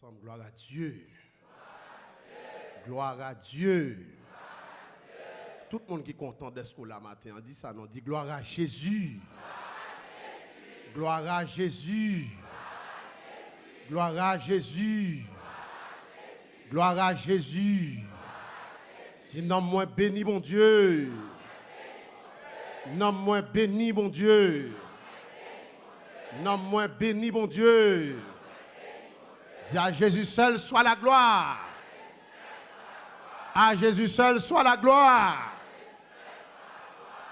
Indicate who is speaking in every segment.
Speaker 1: ensemble, gloire à Dieu. Gloire à Dieu. Tout le monde qui est content d'être là matin, on dit ça, non? On dit gloire à Jésus. Gloire à Jésus. Gloire à Jésus. Gloire à Jésus. Dis nomme-moi béni, mon Dieu. Nomme-moi béni, mon Dieu. Nomme-moi béni, mon Dieu. Dis à Jésus seul soit la gloire. À Jésus seul soit la gloire.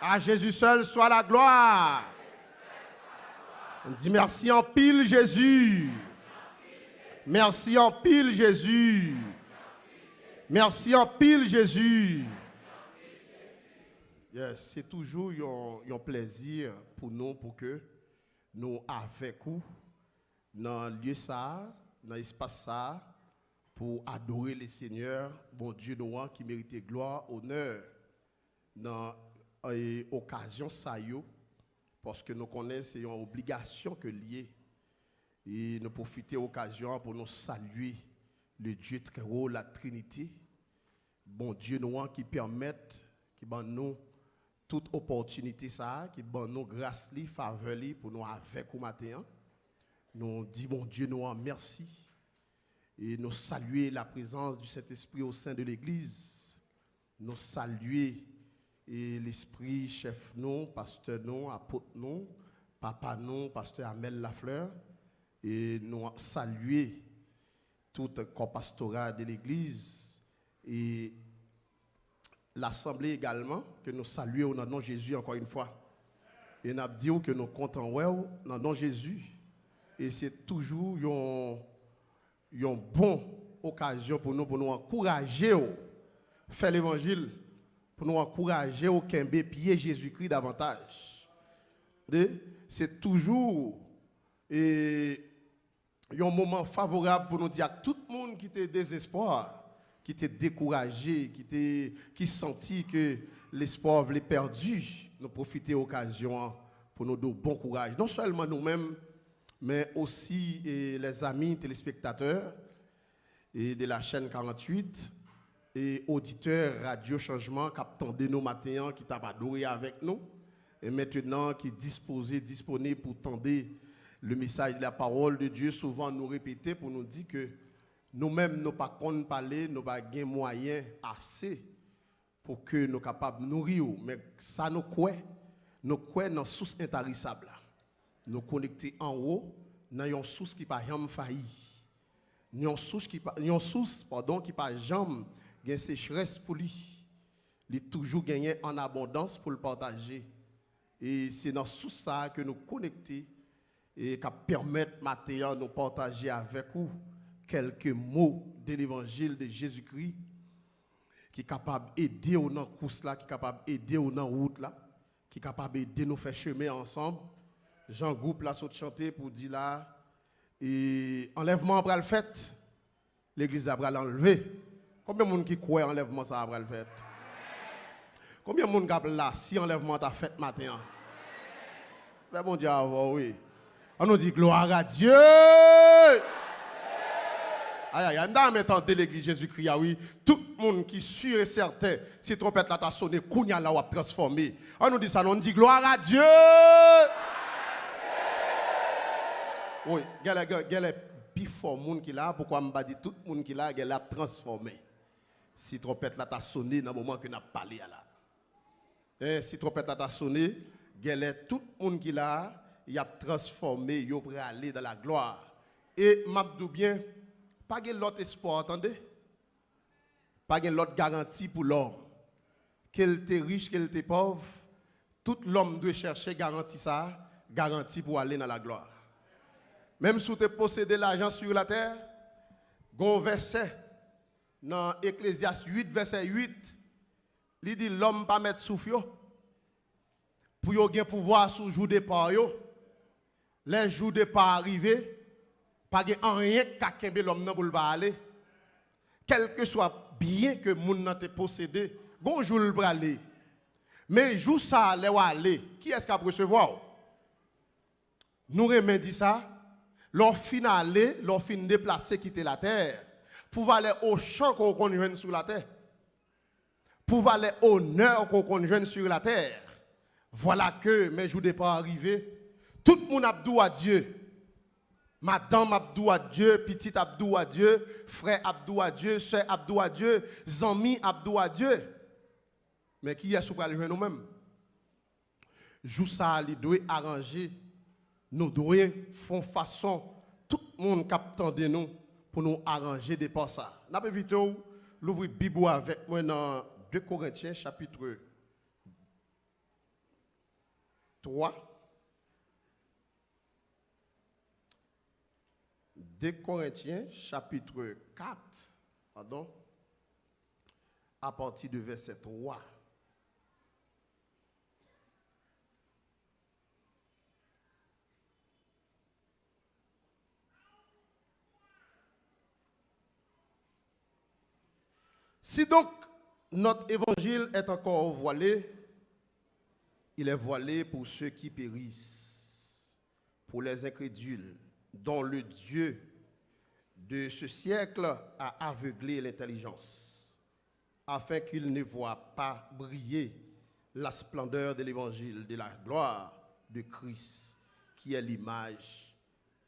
Speaker 1: À Jésus seul soit la gloire. On dit merci en pile Jésus. Merci en pile Jésus. Merci en pile Jésus. Yes, c'est toujours un plaisir pour nous, pour que nous avec vous, dans le lieu ça, dans l'espace ça, pour adorer le Seigneur, bon Dieu nous qui mérite gloire, honneur, dans l'occasion ça yo, parce que nous connaissons c'est une obligation que liée. Et nous profiter de l'occasion pour nous saluer le Dieu très haut, la Trinité, bon Dieu nous qui permettent, qui donne nous toute opportunité ça, qui donne nous grâce, faveur pour nous avec au matin. Nous disons bon Dieu nous merci et nous saluer la présence du Saint-Esprit au sein de l'Église. Nous saluer l'Esprit chef nous, pasteur nous, apôtre nous, papa nous, pasteur Amel Lafleur. Et nous saluer tout le corps pastoral de l'Église et l'Assemblée également, que nous saluons au nom de Jésus encore une fois. Et nous disons que nous comptons dans le nom de Jésus. Et c'est toujours une bonne occasion pour nous encourager à faire l'évangile, pour nous encourager à kembe pied Jésus-Christ davantage. C'est toujours un moment favorable pour nous dire à tout le monde qui était désespoir, qui était découragé, qui sentit que l'espoir avait perdu, nous profiter de l'occasion pour nous donner bon courage. Non seulement nous-mêmes, mais aussi les amis téléspectateurs et de la chaîne 48 et auditeurs Radio Changement qui attendent nos matins, qui t'ont adoré avec nous et maintenant qui disponibles pour tendre le message de la parole de Dieu. Souvent nous répéter pour nous dire que nous-mêmes, nous ne pas parler, nous n'avons pas moyen assez pour que nous soyons capables de nourrir. Mais ça nous croit dans une source intarissable. Nous connecter en haut dans une source qui n'a pas jamais failli. Une source qui n'a pas jamais gagné sécheresse pour lui. Il a toujours gagné en abondance pour le partager. Et c'est dans source ça que nous connecter et qui permettre maintenant de nous partager avec vous quelques mots de l'évangile de Jésus-Christ qui est capable d'aider dans la course là, qui est capable d'aider dans la route là, qui est capable d'aider nous faire chemin ensemble. Jean Groupe là saute chanter pour dire là et enlèvement après le fait, l'église a l'enlever. Combien de monde qui croit enlèvement ça après le fait? Combien de monde qui là si enlèvement t'a fait matin? Ben bon Dieu, oui. On nous dit gloire à Dieu. Aïe, aïe, dans le temps de l'église Jésus-Christ, oui, tout le monde qui est sûr et certain, si trompette là t'a sonné, kounya là va transformer. On nous dit ça, on dit gloire à Dieu. Oui, il y a plus fort monde qui là, pourquoi on m'a dit tout le monde qui là, il a transformé. Si trompette là t'a sonné dans le moment que nous avons parlé là. Si trompette là t'a sonné, il y a tout le monde qui là, il a transformé, il pour aller dans la gloire. Et m'abdou bien, pas de l'autre espoir, attendez? Pas de l'autre garantie pour l'homme. Qu'elle était riche, qu'elle était pauvre, tout l'homme doit chercher garantie ça, garantie pour aller dans la gloire. Même si tu possédé l'argent sur la terre, gon verset dans Ecclésiaste 8 verset 8, il dit l'homme pas mettre souffle pour yo gen pouvoir sous jour de départ yo. Les jours de départ arrivé, pas gen rien ka kembe l'homme nan pour le aller. Quel que soit bien que moun nan te possédé, gon jour le aller. Mais jour ça le aller, qui est-ce qui a recevoir? Nous remet dit ça. leur fin aller, leur fin déplacer, quitter la terre, pour aller au champ qu'on conjoint sur la terre, pour aller au honneur qu'on conjoint sur la terre. Voilà que mes jours n'est pas arrivé. Tout le monde abdou à Dieu. Madame abdou à Dieu, petit abdou à Dieu, frère abdou à Dieu, soeur abdou à Dieu, zami abdou à Dieu. Mais qui est-ce qu'on va nous-mêmes? Jou ça, il doit arranger, nous devons faire façon, tout le monde capte de nous pour nous arranger des pas ça. N'a pas vite l'ouvrir Bible avec moi dans 2 Corinthiens chapitre 3. 2 Corinthiens chapitre 4, pardon, à partir du verset 3. Si donc notre évangile est encore voilé, il est voilé pour ceux qui périssent, pour les incrédules, dont le Dieu de ce siècle a aveuglé l'intelligence, afin qu'ils ne voient pas briller la splendeur de l'évangile de la gloire de Christ, qui est l'image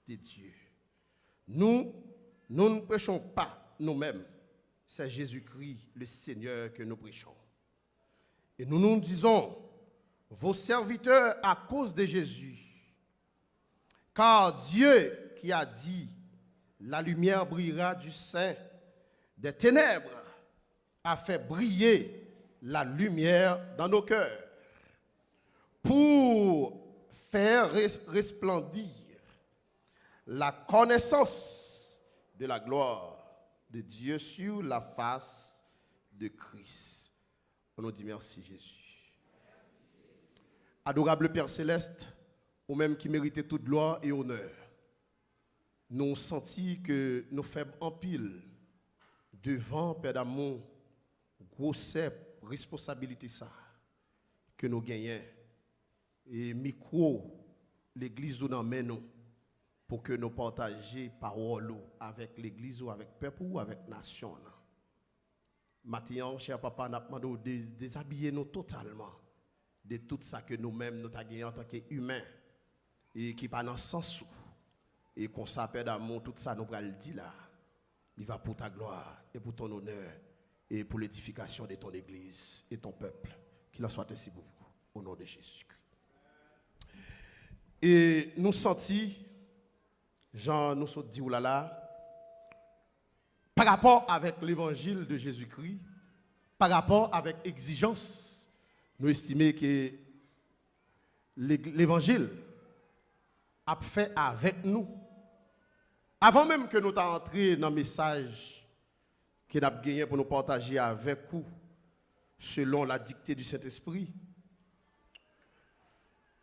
Speaker 1: de Dieu. Nous ne prêchons pas nous-mêmes, c'est Jésus-Christ le Seigneur que nous prêchons. Et nous nous disons, vos serviteurs à cause de Jésus, car Dieu qui a dit, la lumière brillera du sein des ténèbres, a fait briller la lumière dans nos cœurs, pour faire resplendir la connaissance de la gloire de Dieu sur la face de Christ. On nous dit merci Jésus. Adorable Père Céleste, ou même qui méritait toute gloire et honneur, nous senti que nous faibles en pile devant Père d'amour, grosse responsabilité ça que nous gagnons et micro l'église nous emmène nous pour que nous partagions parole avec l'église ou avec peuple ou avec nation. Maintenant, cher papa, nous demandons de déshabiller nous totalement de tout ça que nous-mêmes nous avons gagné en tant qu'humains et qui pas dans le sens. Et qu'on s'appelle d'amour, tout ça, nous allons le dire là. Il va pour ta gloire et pour ton honneur et pour l'édification de ton église et ton peuple. Qu'il en soit ainsi pour vous, au nom de Jésus-Christ. Et nous sentis, Jean nous dit oulala, par rapport avec l'évangile de Jésus-Christ, par rapport avec exigence, nous estimons que l'évangile a fait avec nous. Avant même que nous entrions dans le message que nous avons gagné pour nous partager avec vous, selon la dictée du Saint-Esprit,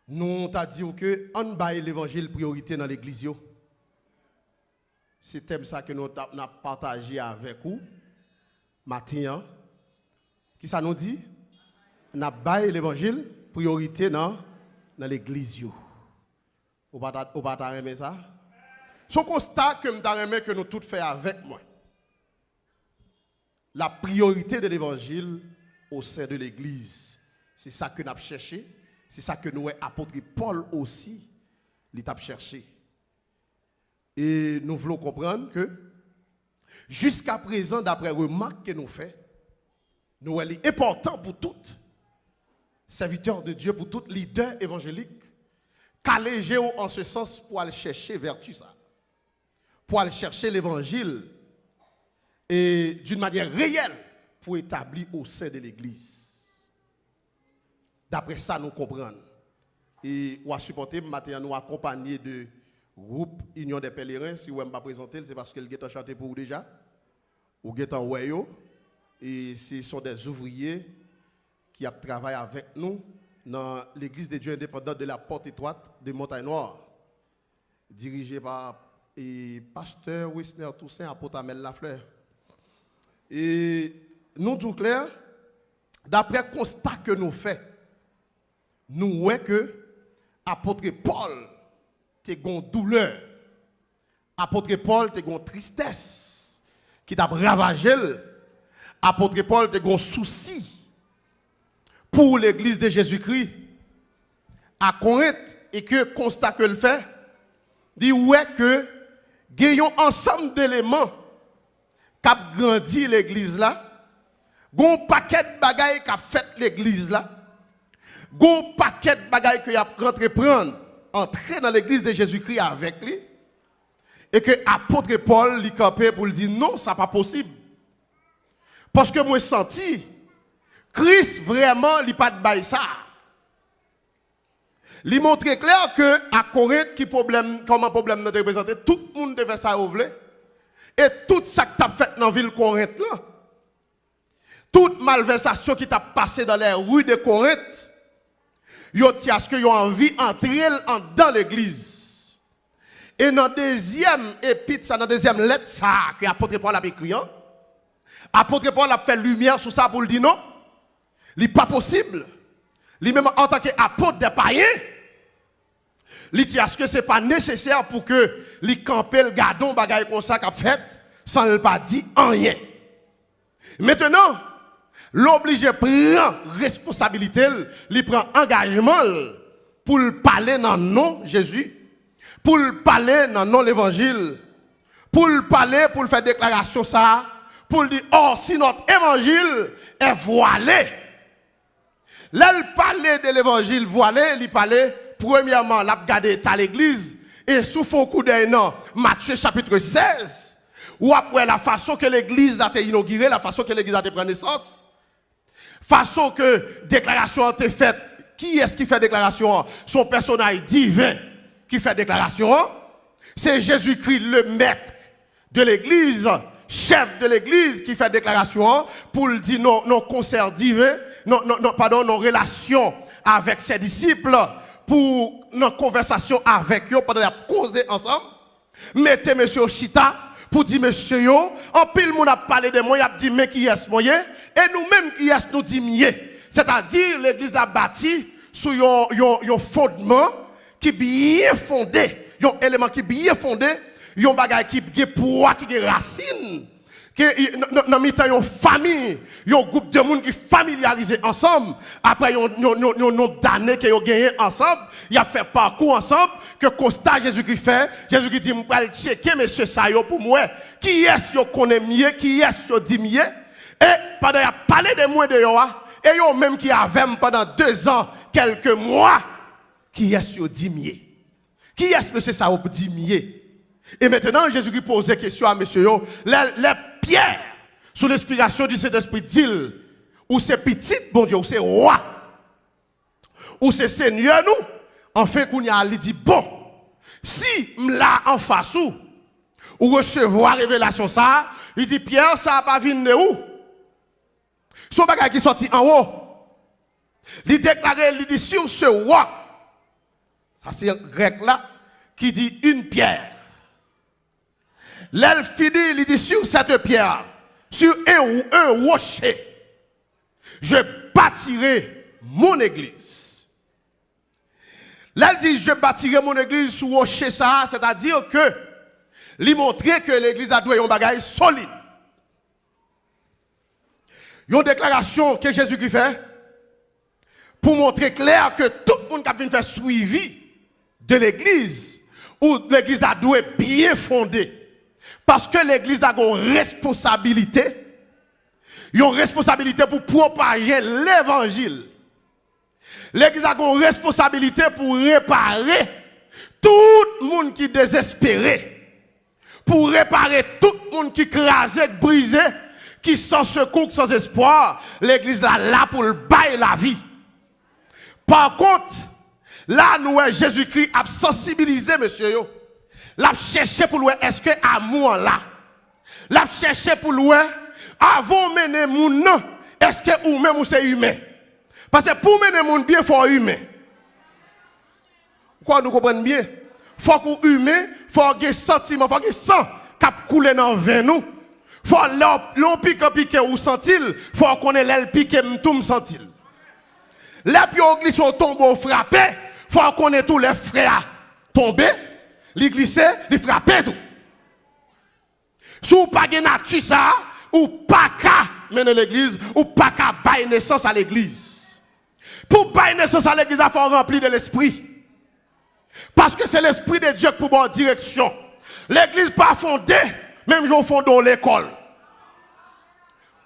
Speaker 1: nous avons dit que on baille l'évangile priorité dans l'église. C'est thème ça que nous avons partagé avec vous matin. Qui ça nous dit? Nous avons baille l'évangile priorité dans l'église. Vous ne pouvez pas aimer ça? Ce constat que que nous tous faisons avec moi. La priorité de l'évangile au sein de l'église. C'est ça que nous avons cherché. C'est ça que nous, apôtre Paul aussi, l'avons cherché. Et nous voulons comprendre que jusqu'à présent, d'après les remarques que nous faisons, nous est important pour tous serviteurs de Dieu, pour tous leaders évangéliques, qu'alléger en ce sens pour aller chercher vertu ça. Pour aller chercher l'évangile et d'une manière réelle pour établir au sein de l'église. D'après ça, nous comprenons. Et on a supporté, maintenant, nous accompagner de groupe Union des Pèlerins. Si vous ne pas présenter, c'est parce que le a chanté pour vous déjà. Ou le en Wayo. Et ce sont des ouvriers qui travaillent avec nous dans l'église de Dieu indépendante de la Porte Étroite de Montagne Noire. Dirigée par et pasteur Wisner Toussaint à Potamel Lafleur. Et nous tout clair, d'après le constat que nous faisons, nous voyons que apôtre Paul a une douleur Apôtre Paul te gon tristesse qui t'a ravagé. Apôtre Paul te gon souci pour l'église de Jésus-Christ à Corinthe et que constat que le fait dit ouais que gagnons ensemble d'éléments qui a grandi l'église là. Gon paquet de bagaille qui a fait l'église là. Gon paquet de bagaille que a rentré prendre entrer dans l'église de Jésus-Christ avec lui. Et que apôtre Paul lui campé pour lui dire non, ça pas possible. Parce que moi senti Christ vraiment lui pas de bail ça. Lui montre clair que à Corinthe qui problème comment problème nous représenter tout le monde devait ça ouvler. Et tout ça que tu as fait dans la ville de Corinthe là. Toute malversation qui t'a passé dans les rues de Corinthe, yo ti ce que yo envie entrer dans l'église. Et dans deuxième épître, dans deuxième lettre ça que apôtre Paul a écrit, apôtre Paul a fait lumière sur ça pour le dire non. Il n'est pas possible. Lui-même en tant qu'apôtre des païens, il dit est-ce que ce n'est pas nécessaire pour que les camper le gardon bagaille comme ça qu'a fait sans ne pas dire rien. Maintenant, l'obligé prend responsabilité, il prend engagement pour le parler dans le nom de Jésus, pour le parler dans le nom de l'évangile, pour le parler, pour le faire déclaration ça, pour le dire, oh, si notre évangile est voilé. Là, il parlait de l'évangile voilé, il parlait, premièrement, l'a regardé à l'église, et sous fond coup d'un an, Matthieu chapitre 16, ou après la façon que l'église a été inaugurée, la façon que l'église a été pris naissance, façon que déclaration a été faite, qui est-ce qui fait déclaration? Son personnage divin qui fait déclaration, c'est Jésus-Christ le maître de l'église, chef de l'église qui fait déclaration pour le dire non concert divin, non relation avec ses disciples, pour nos conversations avec eux, pendant la causer ensemble. Mettez monsieur Chita pour dire monsieur yo, en pile moun a parlé de moi, il a dit mais qui est moyen et nous-mêmes qui est nous dit mieux. C'est-à-dire l'église a bâti sur un fondement qui bien fondé, un élément qui bien fondé, un bagage qui est poids, qui est racine. Dans une famille, un groupe de monde qui familiarisé ensemble, après un nombre d'années qu'ils ont gagné ensemble, ils ont fait parcours ensemble, que constat Jésus-Christ fait, Jésus-Christ dit, je vais checker monsieur Sayo pour moi, qui est-ce que connaît mieux, qui est-ce que dit mieux, et pendant qu'il a parlé de moi de Yoa, et yo même qui avait pendant 2 ans, quelques mois, qui est-ce que dit mieux, qui est-ce que monsieur Sayo dit mieux. Et maintenant, Jésus-Christ pose des questions à monsieur Yo. Les pierres, sous l'inspiration du Saint-Esprit, dit ou c'est petit, bon Dieu, ou c'est roi, ou c'est Seigneur, nous, en fait, qu'on y a, il dit, bon, si m'la en face ou recevoir révélation ça, il dit, Pierre, ça n'a pas venu de où? Son bagage qui sorti en haut. Il déclare, il dit, sur ce roi, ça c'est un grec là, qui dit une pierre. L'elle finit, il dit sur cette pierre, sur un rocher, je bâtirai mon église. L'elle dit, je bâtirai mon église sur rocher ça, c'est-à-dire que, lui montrer que l'église a doué un bagage solide. Une déclaration que Jésus-Christ fait, pour montrer clair que tout le monde qui a fait faire suivi de l'église, ou l'église a doué bien fondée. Parce que l'église a une responsabilité. Une responsabilité pour propager l'évangile. L'église a une responsabilité pour réparer tout le monde qui est désespéré. Pour réparer tout le monde qui est crasé, brisé, qui sans secours, sans espoir. L'église est là pour le bailler la vie. Par contre, là, nous, Jésus-Christ a sensibilisé, monsieur. L'a cherché pour lui, est-ce que amour là? L'a cherché pour lui, avant de mener mon nom, est-ce que ou même c'est humain? Parce que pour mener mon bien, il faut humain. Quoi nous comprenons bien? Il faut qu'on humain, il faut qu'il y ait sentiment, il faut qu'il y ait sang qui coule dans le vin nous. Il faut l'on pique ou sentil, il faut qu'on ait l'aile pique m'toum sentil. Les pieds glissent au tombeau frappé, il faut qu'on ait tous les frères tombés. Il glissait, il frappait tout. Si vous pas de nature ça, ou pas qu'à mener l'église, ou pas qu'à bailler naissance à l'église. Pour bailler naissance à l'église, il faut remplir de l'esprit. Parce que c'est l'esprit de Dieu pour bonne direction. L'église pas fondée, même si on fonde l'école.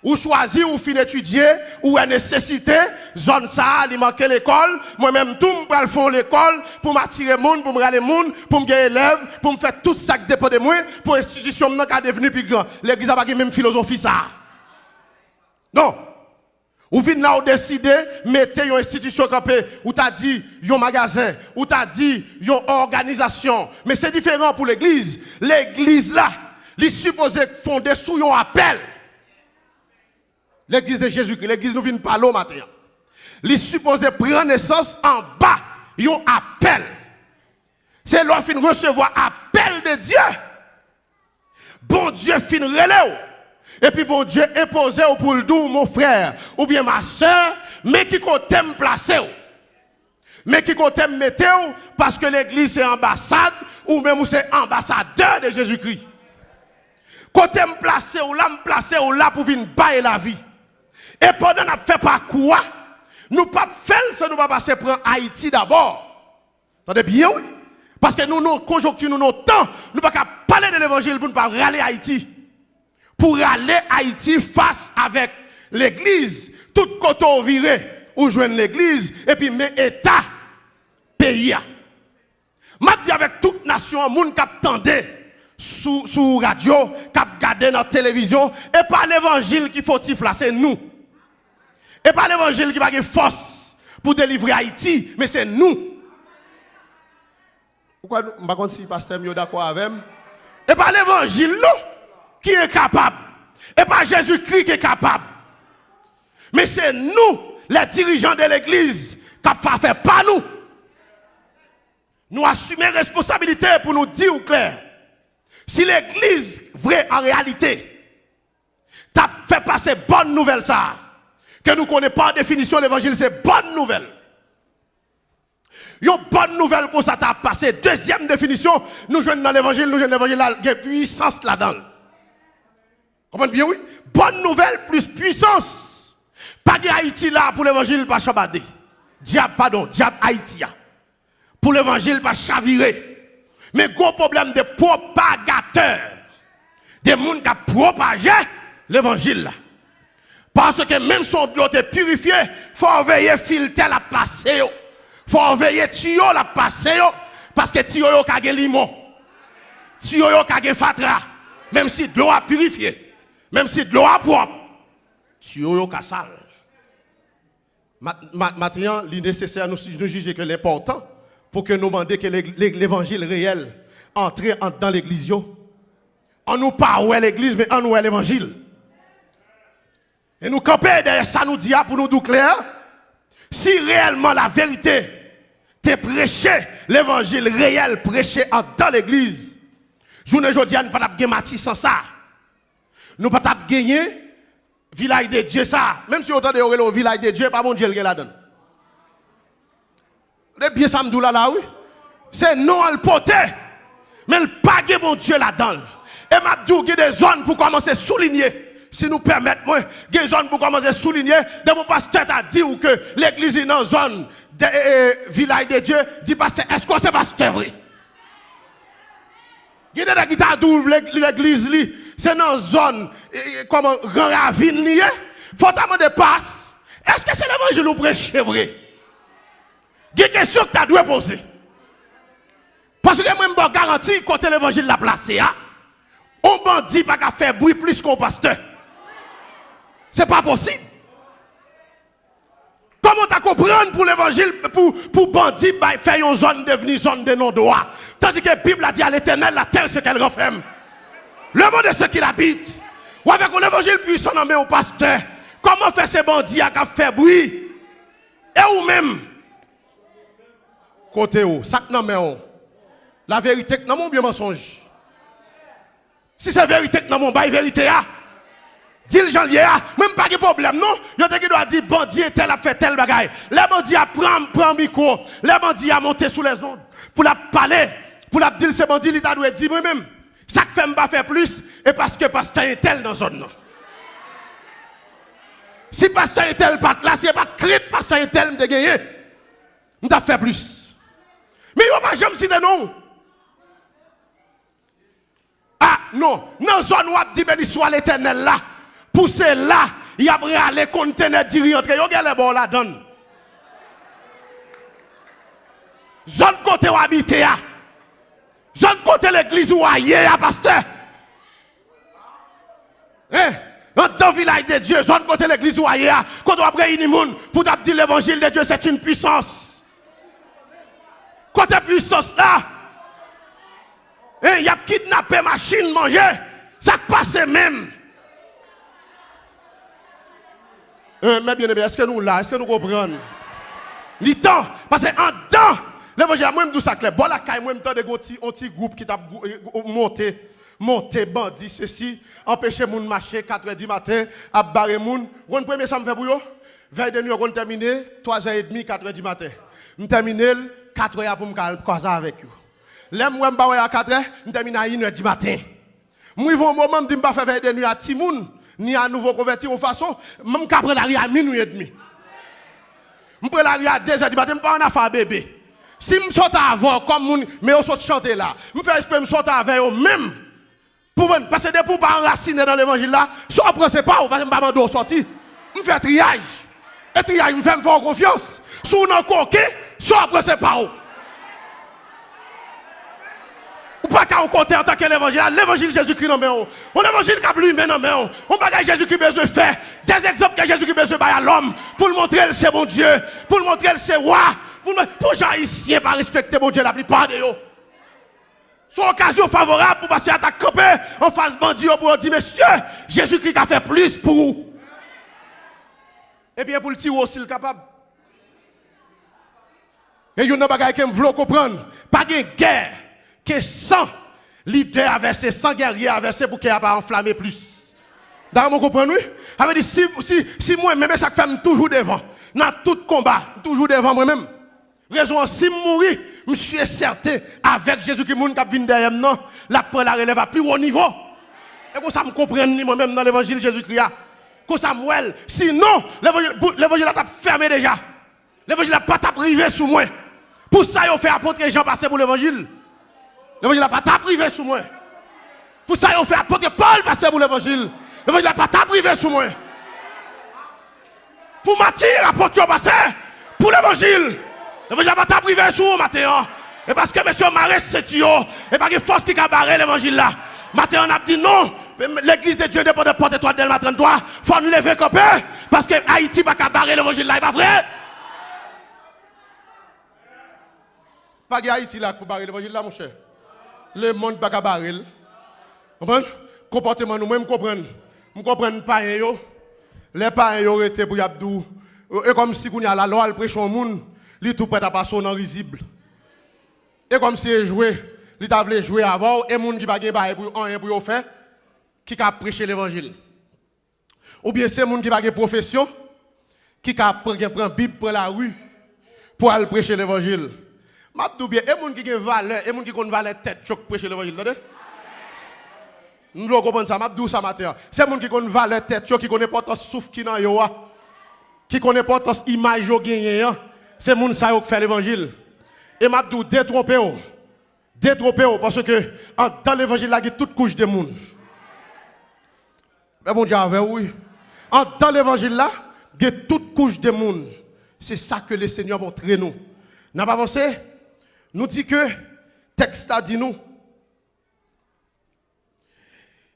Speaker 1: Ou choisir ou fin étudier, ou à nécessité, zone ça, il manque l'école, moi-même tout, je vais faire l'école pour m'attirer monde, pour me râler monde, pour me gagner élèves, pour me faire tout ça qui dépend de moi, pour l'institution qui a devenu plus grand. L'église n'a pas la même philosophie ça. Non. Ou venez là, ou décidez, mettez une institution campée, ou t'as dit, un magasin, ou t'as dit, une organisation. Mais c'est différent pour l'église. L'église là, il est supposé fonder sous un appel. L'église de Jésus-Christ, l'église nous vient parler au matin. Il est supposé prendre naissance en bas, un appel. C'est là qu'il recevoir appel de Dieu. Bon Dieu fin relève. Et puis bon Dieu imposé pour le doux, mon frère, ou bien ma soeur, mais qui côté me placer. Mais qui côté me mettre, parce que l'église c'est ambassade, ou même c'est ambassadeur de Jésus-Christ. Côté me placer, ou là pour venir bailler la vie. Et pendant qu'on fait pas quoi, nous pas faire ça, nous pas passer prendre Haïti d'abord. Entendez bien, oui? Parce que nous, nos conjonctures, nous, nos temps, nous pas parler de l'évangile pour ne pas râler Haïti. Pour aller Haïti face avec l'église, tout côté viré, ou joindre l'église, et puis mais État, pays. M'a dit avec toute nation, moun k'ap tande sous radio, k'ap gade dans télévision, et pas l'évangile qui faut tifler, c'est nous. Et pas l'évangile qui va avoir force pour délivrer Haïti, mais c'est nous. Pourquoi je ne sais pas si le pasteur est d'accord avec moi? Et pas l'évangile, nous, qui est capable. Et pas Jésus-Christ qui est capable. Mais c'est nous, les dirigeants de l'église, qui ne fait pas nous. Nous assumons responsabilité pour nous dire clair. Si l'église, vraie en réalité, t'a fait passer bonne nouvelle ça, que nous ne connaissons pas en définition l'évangile, c'est bonne nouvelle. Une bonne nouvelle pour ça t'a passé. Deuxième définition, nous jouons dans l'évangile, il y a puissance là-dedans. Comprenez bien, oui? Bonne nouvelle plus puissance. Pas de Haïti là pour l'évangile, pas chabadé. Diable Haïti. Pour l'évangile, pas chaviré. Mais gros problème de propagateurs. Des gens qui ont propagé l'évangile là. Parce que même son de l'eau est purifié, il faut veiller filter la passer. Il faut veiller tuyau la passer. Parce que tuyau a kage limon. Tuyau a kage fatra. Même si de l'eau a purifié. Même si de l'eau a propre. Tuyau a sale. Maintenant, il est nécessaire nous juger que l'important pour que nous demandions que l'évangile réel entre dans l'église. On nous parle l'église, mais on nous l'évangile. Et nous camper derrière ça, nous dit pour nous dire clair, si réellement la vérité t'est prêché, l'évangile réel prêché dans l'église, journée aujourd'hui, nous ne pouvons pas gagner sans ça. Nous ne pouvons pas gagner village de Dieu ça. Même si on entend le village de Dieu, pas mon Dieu qui là-dedans. Vous bien ça me dit là, oui. C'est non à le porter, mais le pas mon Dieu là-dedans. Et m'a dit qu'il y a des zones pour commencer à souligner. Si nous permettons, il y a des zones pour commencer à souligner. De mon pasteur a dit que l'église est dans une zone de village de Dieu. Dit pasteur, est-ce que c'est pasteur vrai? Il y a des gens qui ont l'église, c'est dans une zone comme grand ravine lié. Faut demander passe. Est-ce que c'est l'évangile ou prêche vrai? Il y a des questions que tu dois poser. Parce que moi, je garantis côté l'évangile la placé. On bandit pas qu'à faire bruit plus qu'un pasteur. C'est pas possible. Comment tu comprendre pour l'évangile, pour bandit, faire une zone devenue zone de non-droit? Tandis que la Bible a dit à l'éternel, la terre ce qu'elle renferme. Le monde est ce qu'il habite. Ou avec l'évangile puissant dans au pasteur, comment faire ces bandits à faire bruit? Et ou même, côté où, ça non mais la vérité, non mon bien mensonge. Si c'est vérité, non mon bail vérité, dis le janvier, même pas de problème, non? Yo te qui doit dire, bandit tel a fait tel bagaille. Les bandits a prend micro, les bandits a monté sous les ondes, pour la parler, pour la dire, ce bandit, il t'a dû dire moi-même. Ça fait pas faire plus, et parce que pasteur est tel dans la zone. Non. Si pasteur est tel pas là, si pas crit pasteur est tel de gagner, on t'a fait plus. Mais il va pas jamais citer non. Ah non, dans la zone où dit béni soit l'Éternel là, poussez là, il y a les conteneurs d'y rentrer, yo gale bon la donne. Zone côté où habiter à. Zone côté l'église où ailleurs à pasteur. Hein? Dans le village de Dieu, zone côté l'église où ailleurs, quand on a réuni monde pour dire l'évangile de Dieu, c'est une puissance. Côté puissance là, il y a kidnappé machine manger, ça passe même. Mais bien aimé, est-ce que nous là, est-ce que nous comprenons? L'temps, parce que en temps, l'évangile, moi, je ça clair. Bon, la caille, moi, je me un petit groupe qui t'a monté, bandit, ceci, empêcher moun marcher 4h du matin, à barrer moun. Vous premier ça me fait pour vous? Veille de nuit, on termine, 3h30, 4h du matin. Je termine 4h pour me causer avec vous. Là, moi, je vais à 4h, je termine à 1h du matin. Moi, il y a un moment, je ne vais pas faire veille de nuit à Timoun, ni à nouveau converti en façon, je vais prendre la rue à minuit et demi. Je prends la rue à 2h du matin, je ne vais pas en faire bébé. Si je saute avant, comme moun, mais on saute chanter là, je fais esprit de sauter avec eux même. Parce que depuis pas enraciner dans l'évangile là, soit après c'est pas, parce que je ne vais pas sortir. Je fais triage. Et triage, je me fais faire confiance. Si on a coqué, soit après c'est pas. Ou pas qu'à côté en tant que l'évangile, l'évangile Jésus-Christ non mais on l'évangile qui a plus mais non mais on bagage Jésus-Christ besoin faire. Des exemples que Jésus-Christ besoin à l'homme pour le montrer c'est bon Dieu, pour le montrer c'est roi. Pour les haïtiens pas respecter mon Dieu la plupart de eux. C'est une occasion favorable pour passer à ta camper en face bandit pour dire monsieur, Jésus-Christ a fait plus pour vous. Et bien pour le tirer aussi le capable. Et il y a une bagaille que je veux comprendre. Pas de guerre que 100 leaders à verser, 100 guerriers à verser pour qu'il n'y ait pas enflammé plus. D'accord, vous comprenez? Ça veut dire si moi-même ça fait toujours devant. Dans tout combat, toujours devant moi-même. Raison, si je mourir, je suis certain, avec Jésus qui vient derrière moi, la relève à plus haut niveau. Et comme ça, je comprends moi-même dans l'évangile Jésus-Christ. Comme ça, sinon, l'évangile a fermé déjà. L'évangile n'a pas privé sous moi. Pour ça, il fait apôtre Jean passer pour l'évangile. L'évangile n'a pas privé sous moi. Pour ça, il fait apôtre Paul passer pour l'évangile. L'évangile n'a pas privé sous moi. Pour Matthieu, apôtre passer pour l'évangile. L'évangile n'a pas privé sur vous, Matin. Et parce que monsieur Marais, c'est Tio. Et pas de force qui a barré l'évangile là. Matin, on a dit non. L'église de Dieu dépend de porte étoile d'Elma 33. Il faut nous lever copé. Parce que Haïti n'a pas barré l'évangile là. C'est pas vrai? Pas de Haïti là pour barrer l'évangile là, mon cher. Le monde n'a pas barré. Vous comprenez? Comportement nous-mêmes, comprendre. Nous comprenons pas. Les parents ont été pour Yabdou. Et comme si on a la loi, le prêche au monde. Il tout prêt à passer non risible. Et comme si il jouait, il t'a jouer avant, et les gens qui ne pas pour faire, qui a prêché l'évangile. Ou bien c'est les gens qui n'ont pas de profession, qui prend la Bible pour la rue, pour aller prêcher l'évangile. Je dis bien, et les gens qui ont valeur, et les gens qui ont valeur tête, qui prêcher l'évangile. Nous devons comprendre ça, je dis ça matin. C'est les gens qui ont valeur tête, qui connaissent pas ton souffle qui dans yo, qui connaissent pas ton image qui c'est les gens qui font l'évangile. Et m'a dit détrompez-vous. Détrompez-vous parce que dans l'évangile, il y a toute couche de monde. Mais bon Dieu, oui. Dans l'évangile là, il y a toute couche de monde. C'est ça que le Seigneur montre nous. N'a pas avancé? Nous dit que le texte a dit nous.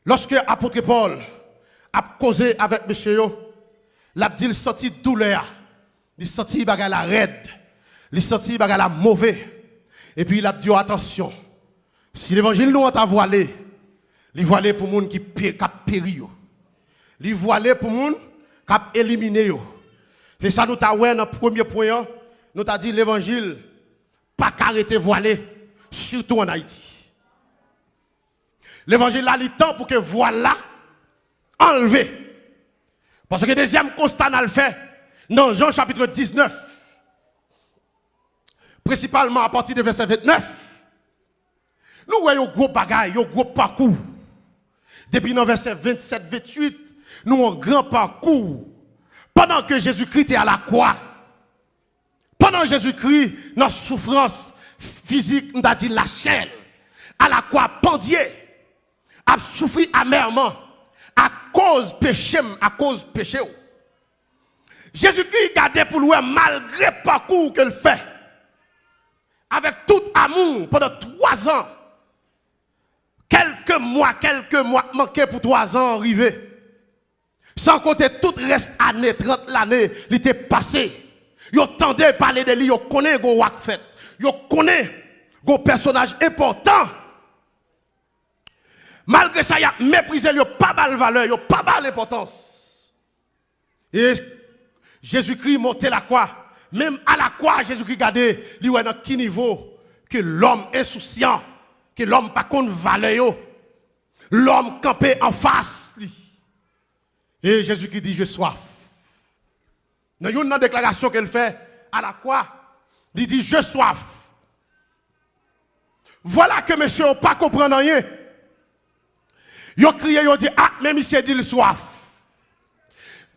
Speaker 1: Lorsque l'apôtre Paul a causé avec monsieur, il a dit qu'il sentit douleur. Il sentit la raide. Il sentit la mauvais. Et puis il a dit attention. Si l'évangile nous a voilé, il voilé pour les gens qui péri. Il voilé pour les gens qui ont éliminé. C'est ça nous t'a ouais dans le premier point. Nous t'a dit l'évangile pas qu'arrêter voilé, surtout en Haïti. L'évangile a le temps pour que voilà enlevé. Parce que le deuxième constat n'a le fait dans Jean chapitre 19. Principalement à partir de verset 29. Nous voyons gros bagaille, un gros parcours. Depuis le verset 27-28, nous avons un grand parcours. Pendant que Jésus-Christ était à la croix, pendant que Jésus-Christ, notre souffrance physique, nous a dit la chair, à la croix pendier, a souffert amèrement à cause péché, Jésus-Christ gardait pour lui malgré le parcours qu'il fait, avec tout amour pendant 3 ans. Quelques mois manqués pour 3 ans arriver. Sans compter tout le reste année, 30 l'année, il était passé. Yo tendait parler de lui, yo connaît go wak fait. Yo connaît go personnage important. Malgré ça, il a méprisé, il a pas mal valeur, il a pas mal d'importance. Et Jésus-Christ montait la croix. Même à la croix, Jésus-Christ regardait, il est dans quel niveau que l'homme insouciant, que l'homme pas contre valeur, l'homme campé en face. Et Jésus-Christ dit, j'ai soif. Dans une déclaration qu'elle fait à la croix, il dit, j'ai soif. Voilà que monsieur n'a pas compris rien. Il a crié, il a dit, ah, mais monsieur dit, il soif.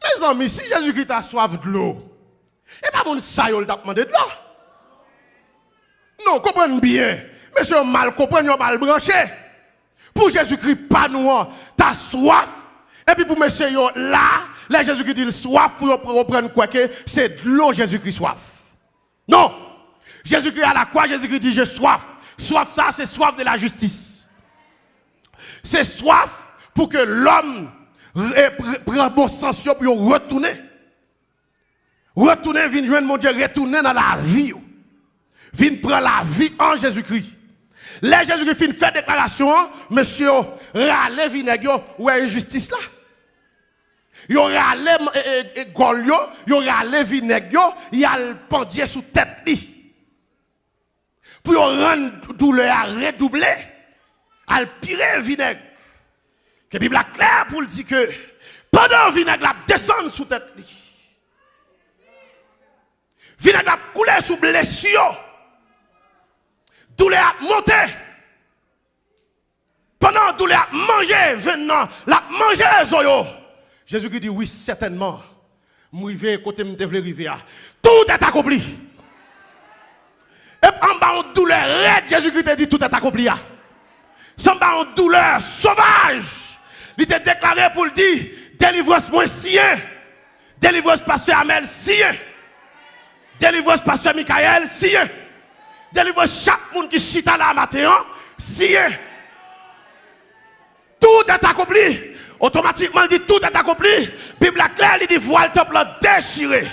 Speaker 1: Mes amis, si Jésus-Christ a soif de l'eau, et pas mon ça, il t'a demandé de l'eau. Non, comprenez bien. Monsieur mal compris, mal branché. Pour Jésus-Christ, pas nous, t'as soif. Et puis pour monsieur là Jésus-Christ dit soif pour reprendre quoi que c'est de l'eau Jésus-Christ soif. Non. Jésus-Christ à la croix, Jésus-Christ dit j'ai soif. Soif ça c'est soif de la justice. C'est soif pour que l'homme prenne bon sens pour retourner. Retourner, viens joindre mon Dieu, retourner dans la vie. Viens prendre la vie en Jésus-Christ. Là, Jésus-Christ fait déclaration, monsieur, râle vinaigre, ou injustice là. Il râle golio, il râle vinaigre, il a le pendier sous tête li. Pour rendre douleur à redoubler, à le pire vinaigre. Que la Bible est claire pour le dire que pendant le vinaigre la descend sous tête li. Vinaigre a coulé sous blessure. Douleur a monté. Pendant que douleur a mangé, venant, la mangé zoyo. Jésus-Christ dit oui, certainement. M'rivé côté me devait arriver. Tout est accompli. Et en bas en douleur raide, Jésus-Christ dit tout est accompli. Sans bas en douleur sauvage, il était déclaré pour le dire délivrance moi sien. Délivrance pasteur Amel sien. Délivrance pasteur Michael sien. Délivre chaque monde qui chita là matin, si tout est accompli. Automatiquement, il dit tout est accompli. Bible claire, il dit voile temple déchiré.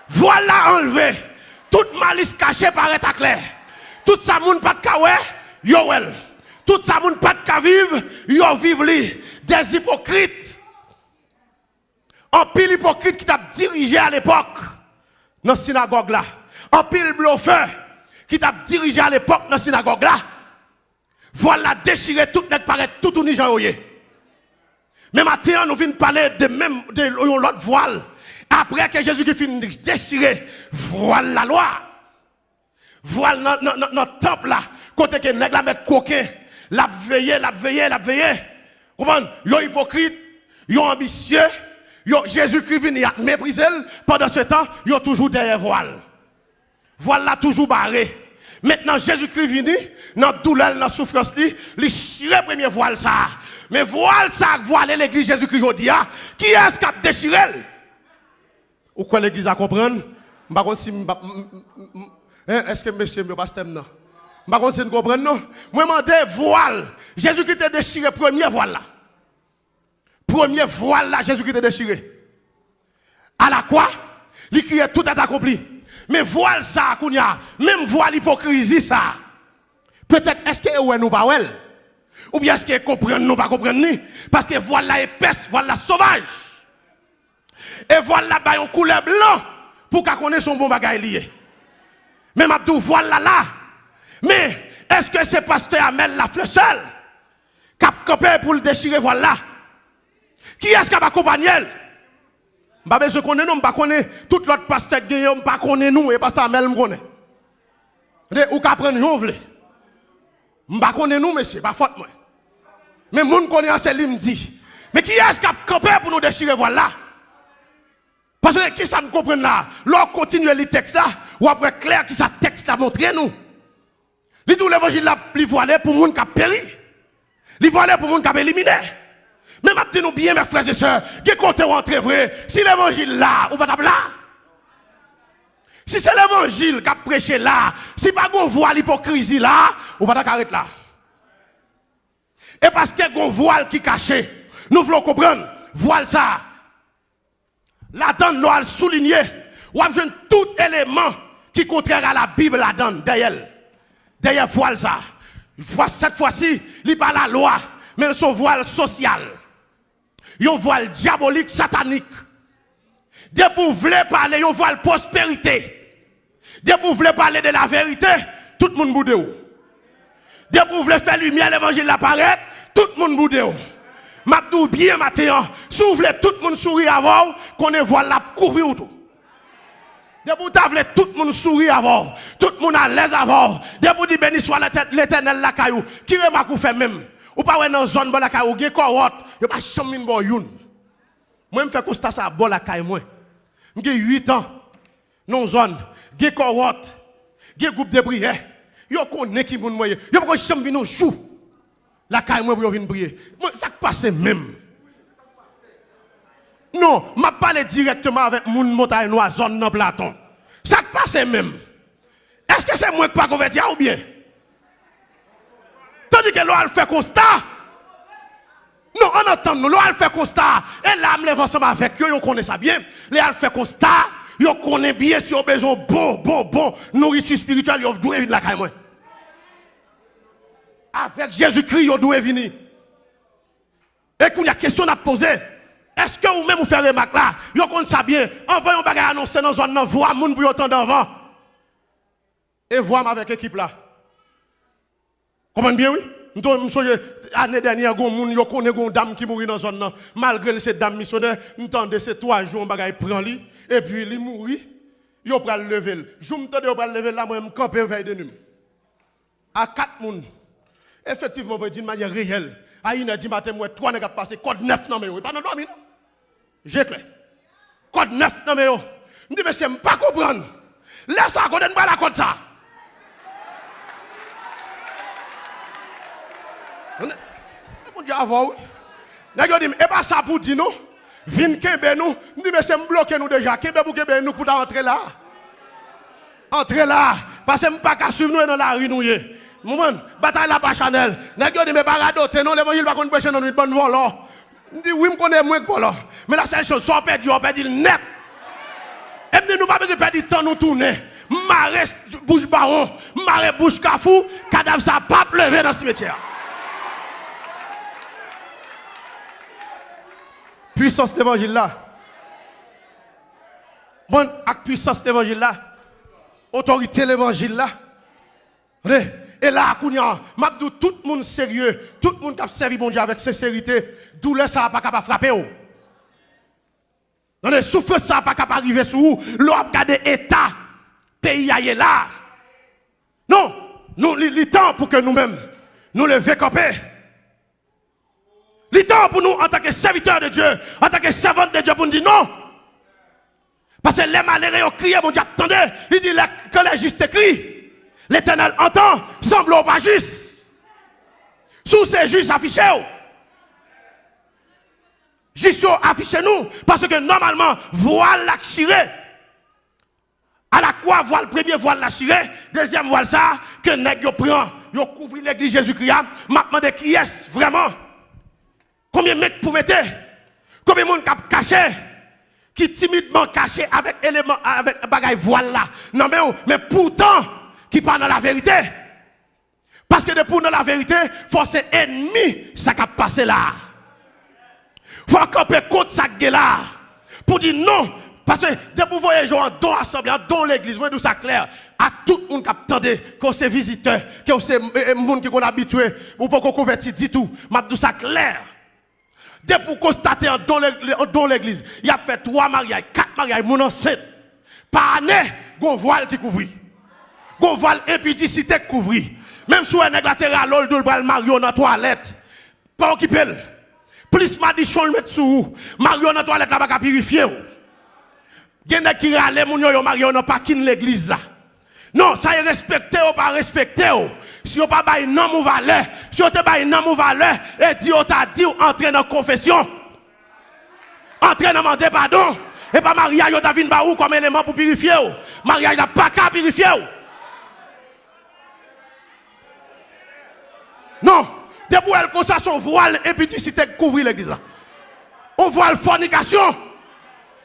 Speaker 1: Voile là enlevé. Toute malice cachée paraît à clair. Tout ça monde pas de kawé, yo well. Tout ça monde pas de ka vivre, yo vivre li. Des hypocrites. En pile hypocrite qui t'a dirigé à l'époque dans la synagogue là. En pile bluffeur qui t'a dirigé à l'époque dans la synagogue là. Voilà déchiré tout net paraît tout uni Jean Oye. Mais maintenant nous venons parler de même de l'autre voile. Après que Jésus qui finit déchirer voile la loi. Voile notre temple là, côté que nèg la mettre coquin, la veiller. Comprendre? Yo hypocrite, yo ambitieux, yo Jésus-Christ vient mépriser pendant ce temps, yo toujours derrière voile. Voile là toujours barré. Maintenant, Jésus-Christ vient, dans douleur, dans souffrance, il chire premier voile ça. Mais voile ça, voile l'église Jésus-Christ, qui est-ce qui a déchiré? Ou quoi l'église a comprendre? Est-ce que monsieur me passe non? Je ne sais pas si vous comprenez, non? Moi, je demande voile. Jésus-Christ a déchiré premier voile là. Premier voile là, Jésus-Christ a déchiré. À la croix, il crie tout est accompli. Mais voile ça, même voile l'hypocrisie ça. Peut-être est-ce que nous pas well? Ou bien est-ce que comprendre nous pas comprendre ni? Parce que voile la épaisse, voile la sauvage. Et voile la ba yon couleur blanc pour qu'on connaisse son bon bagage lié. Même Abdou voile là. Mais est-ce que c'est pasteur Amel la fleur seul qui a campé pour le déchirer voile là? Qui est-ce qui va accompagner? Je connais nous, je connais tout l'autre pasteur qui je connais nous et pasteur Amel me connaît. Ou qu'à prendre yon vle. m'pa connais nous monsieur, pas faute moi. Mais moun connaît c'est lui me dit. Mais qui est-ce qui a campé pour nous déchirer voile là? Parce que qui ça me comprend là? L'on continue le texte là, ou après clair qui ça texte là montré nous. Li tout l'évangile là, li voilé pour moun qui a péri. Li voilé pour moun qui a éliminé. Mais m'a dit nous bien mes frères et sœurs, qui compte rentrer vrai, si l'évangile là ou pas là. Si c'est l'évangile qui a prêché là, si pas gon voile l'hypocrisie là, ou pas arrêter là. Et parce que gon voile qui caché, nous voulons comprendre, voile ça. La-dedans, nous allons souligner, ou avons tout élément qui est contraire à la Bible là-dedans, derrière voile ça. Cette fois-ci, il n'est pas la loi, mais son voile social. Un voile diabolique, satanique. Dès que vous voulez parler, un voile prospérité. Dès que vous voulez parler de la vérité, tout le monde boude. Dès que vous voulez faire lumière, l'évangile apparaître, tout le monde boude. M'abdou bien matin, si vous voulez tout le monde sourire avant, qu'on ait voile la couvrir tout. Dès que vous voulez tout le monde sourire avant, tout le monde à l'aise avant, dès que vous dites béni soit l'éternel la caillou, qui remarque ou fait même, ou pas dans zone bon la caillou, qui est correct, il n'y a pas chambre bon youn. Moi, je fais constat ça bon la caillou moi. J'ai 8 ans, dans zone, qui est correct, qui est groupe de prière, yo connaît qui moun moyen, yo pas chambre vino chou. La caille moi pour venir prier. Ça passe même. Non, m'a parlé directement avec moun montagne noire zone dans Platon. Ça passe même. Est-ce que c'est moi qui pas converti ou bien? Tandis que l'on fait constat. Non, on entend nous, l'on fait constat. Et là, me lève ensemble avec eux, on connaît ça bien. L'on fait constat, on connaît bien si on a besoin bon nourriture spirituelle, on doit venir la caille moi. Avec Jésus-Christ, vous devez venir. Et qu'il y a une question à poser. Est-ce que vous-même vous faites remarque là? Vous connaissez ça bien. Envoyez un bagage annoncé dans une zone, voix, moun pour autant d'avant. Et voix avec l'équipe là. Comprenez bien, oui? L'année dernière, vous connaissez une dame qui mourit dans une zone. Malgré cette dame missionnaire, nous entendons ces 3 jours, un bagage prend lui. Et puis, il mourit. Vous pouvez le lever. Je me tente de le lever là, moi, je me campe veille de nuit. À 4 personnes. Effectivement, vous dites de manière réelle. À 1h du matin, moi, 3 nègres passé, code 9 dans mes yeux. Pas dans le non? J'ai clair. Code 9 dans mes yeux. Je dis, monsieur, je ne peux pas comprendre. Laisse ça, qu'on ne pas la code ça. On dit avant, nègres dit, et pas ça pour dire nous. Vin kembe nous. Je dis, monsieur, je bloque nous déjà. Kembe pour kembe nous pour entrer là. Entrer là. Parce que je ne peux pas suivre nous dans la rue nous. Moment, bataille la pas Chanel. N'a pas dit mais paradote non l'évangile va qu'on prêcher dans une bonne volant. Dit oui me connais moins que volant. Mais la seule chose soit perdu, on perd net. Et nous pas besoin de perdre temps nous tourner. Maré bouche baron, maré bouche cafou, cadavre ça pas lever dans ce cimetière. Puissance d'évangile là. Bon, avec puissance d'évangile là. Autorité l'évangile là. Et là, tout le monde sérieux, tout le monde qui a servi bon Dieu avec sincérité, douleur ça n'a pas capable frapper. Dans les souffrances ça n'a pas capable arriver sur vous. L'on a regardé l'État, pays ailleurs là. Non, nous, il est temps pour que nous-mêmes, nous levions camper. Il est temps pour nous, en tant que serviteurs de Dieu, en tant que servants de Dieu, pour nous dire non. Parce que les malheureux ont crié, mon Dieu, attendez, il dit que les justes crient. L'Éternel entend, semble pas juste. Sous ces justes affichés. Juste affichez nous. Parce que normalement, voile la chiré. À la croix, voile premier voile la chiré. Deuxième voile ça, que nèg yo prend, yo couvrir l'église Jésus-Christ. M'a demandé qui est vraiment. Combien de mecs pour mettre? Combien de monde qui caché? Qui timidement caché avec élément, avec bagaille voile là. Non mais pourtant, qui parle dans la vérité. Parce que pour dans la vérité, force ennemi, ça qui a passé là. Il faut camper contre ça qui est là. Pour dire non. Parce que depuis vous voyez gens dans l'assemblée, dans l'église, moi, ça clair. À tout le monde qui attendait, que c'est visiteur, que c'est monde qui est habitué, ou pas qu'on convertit du tout. Mais tout ça clair. Dès pour constater dans l'église, il y a fait 3 mariages, 4 mariages, mon enceinte. Par année, on voile qui couvrit. On voile impudicité qui couvrit. Même si on est latéral, l'ol de Mario dans la toilette. Pas occupé. Plus madichon le mettre sous. Mario dans la toilette là pas purifier. Il y a qui râle mon yo Mario n'a pas kin l'église là. Non, ça est respecté ou pas respecté. Si on pas bail non mou valeur, si on te bail non mou valeur et dit on t'a dit entrer dans confession. Entrer dans demander pardon et pas mariage on t'a vinn ba ou comme élément pour purifier. Mariage n'a pas qu'à purifier. Non, depuis elle comme ça son voile et puis si tu couvrir l'église là. On voit la fornication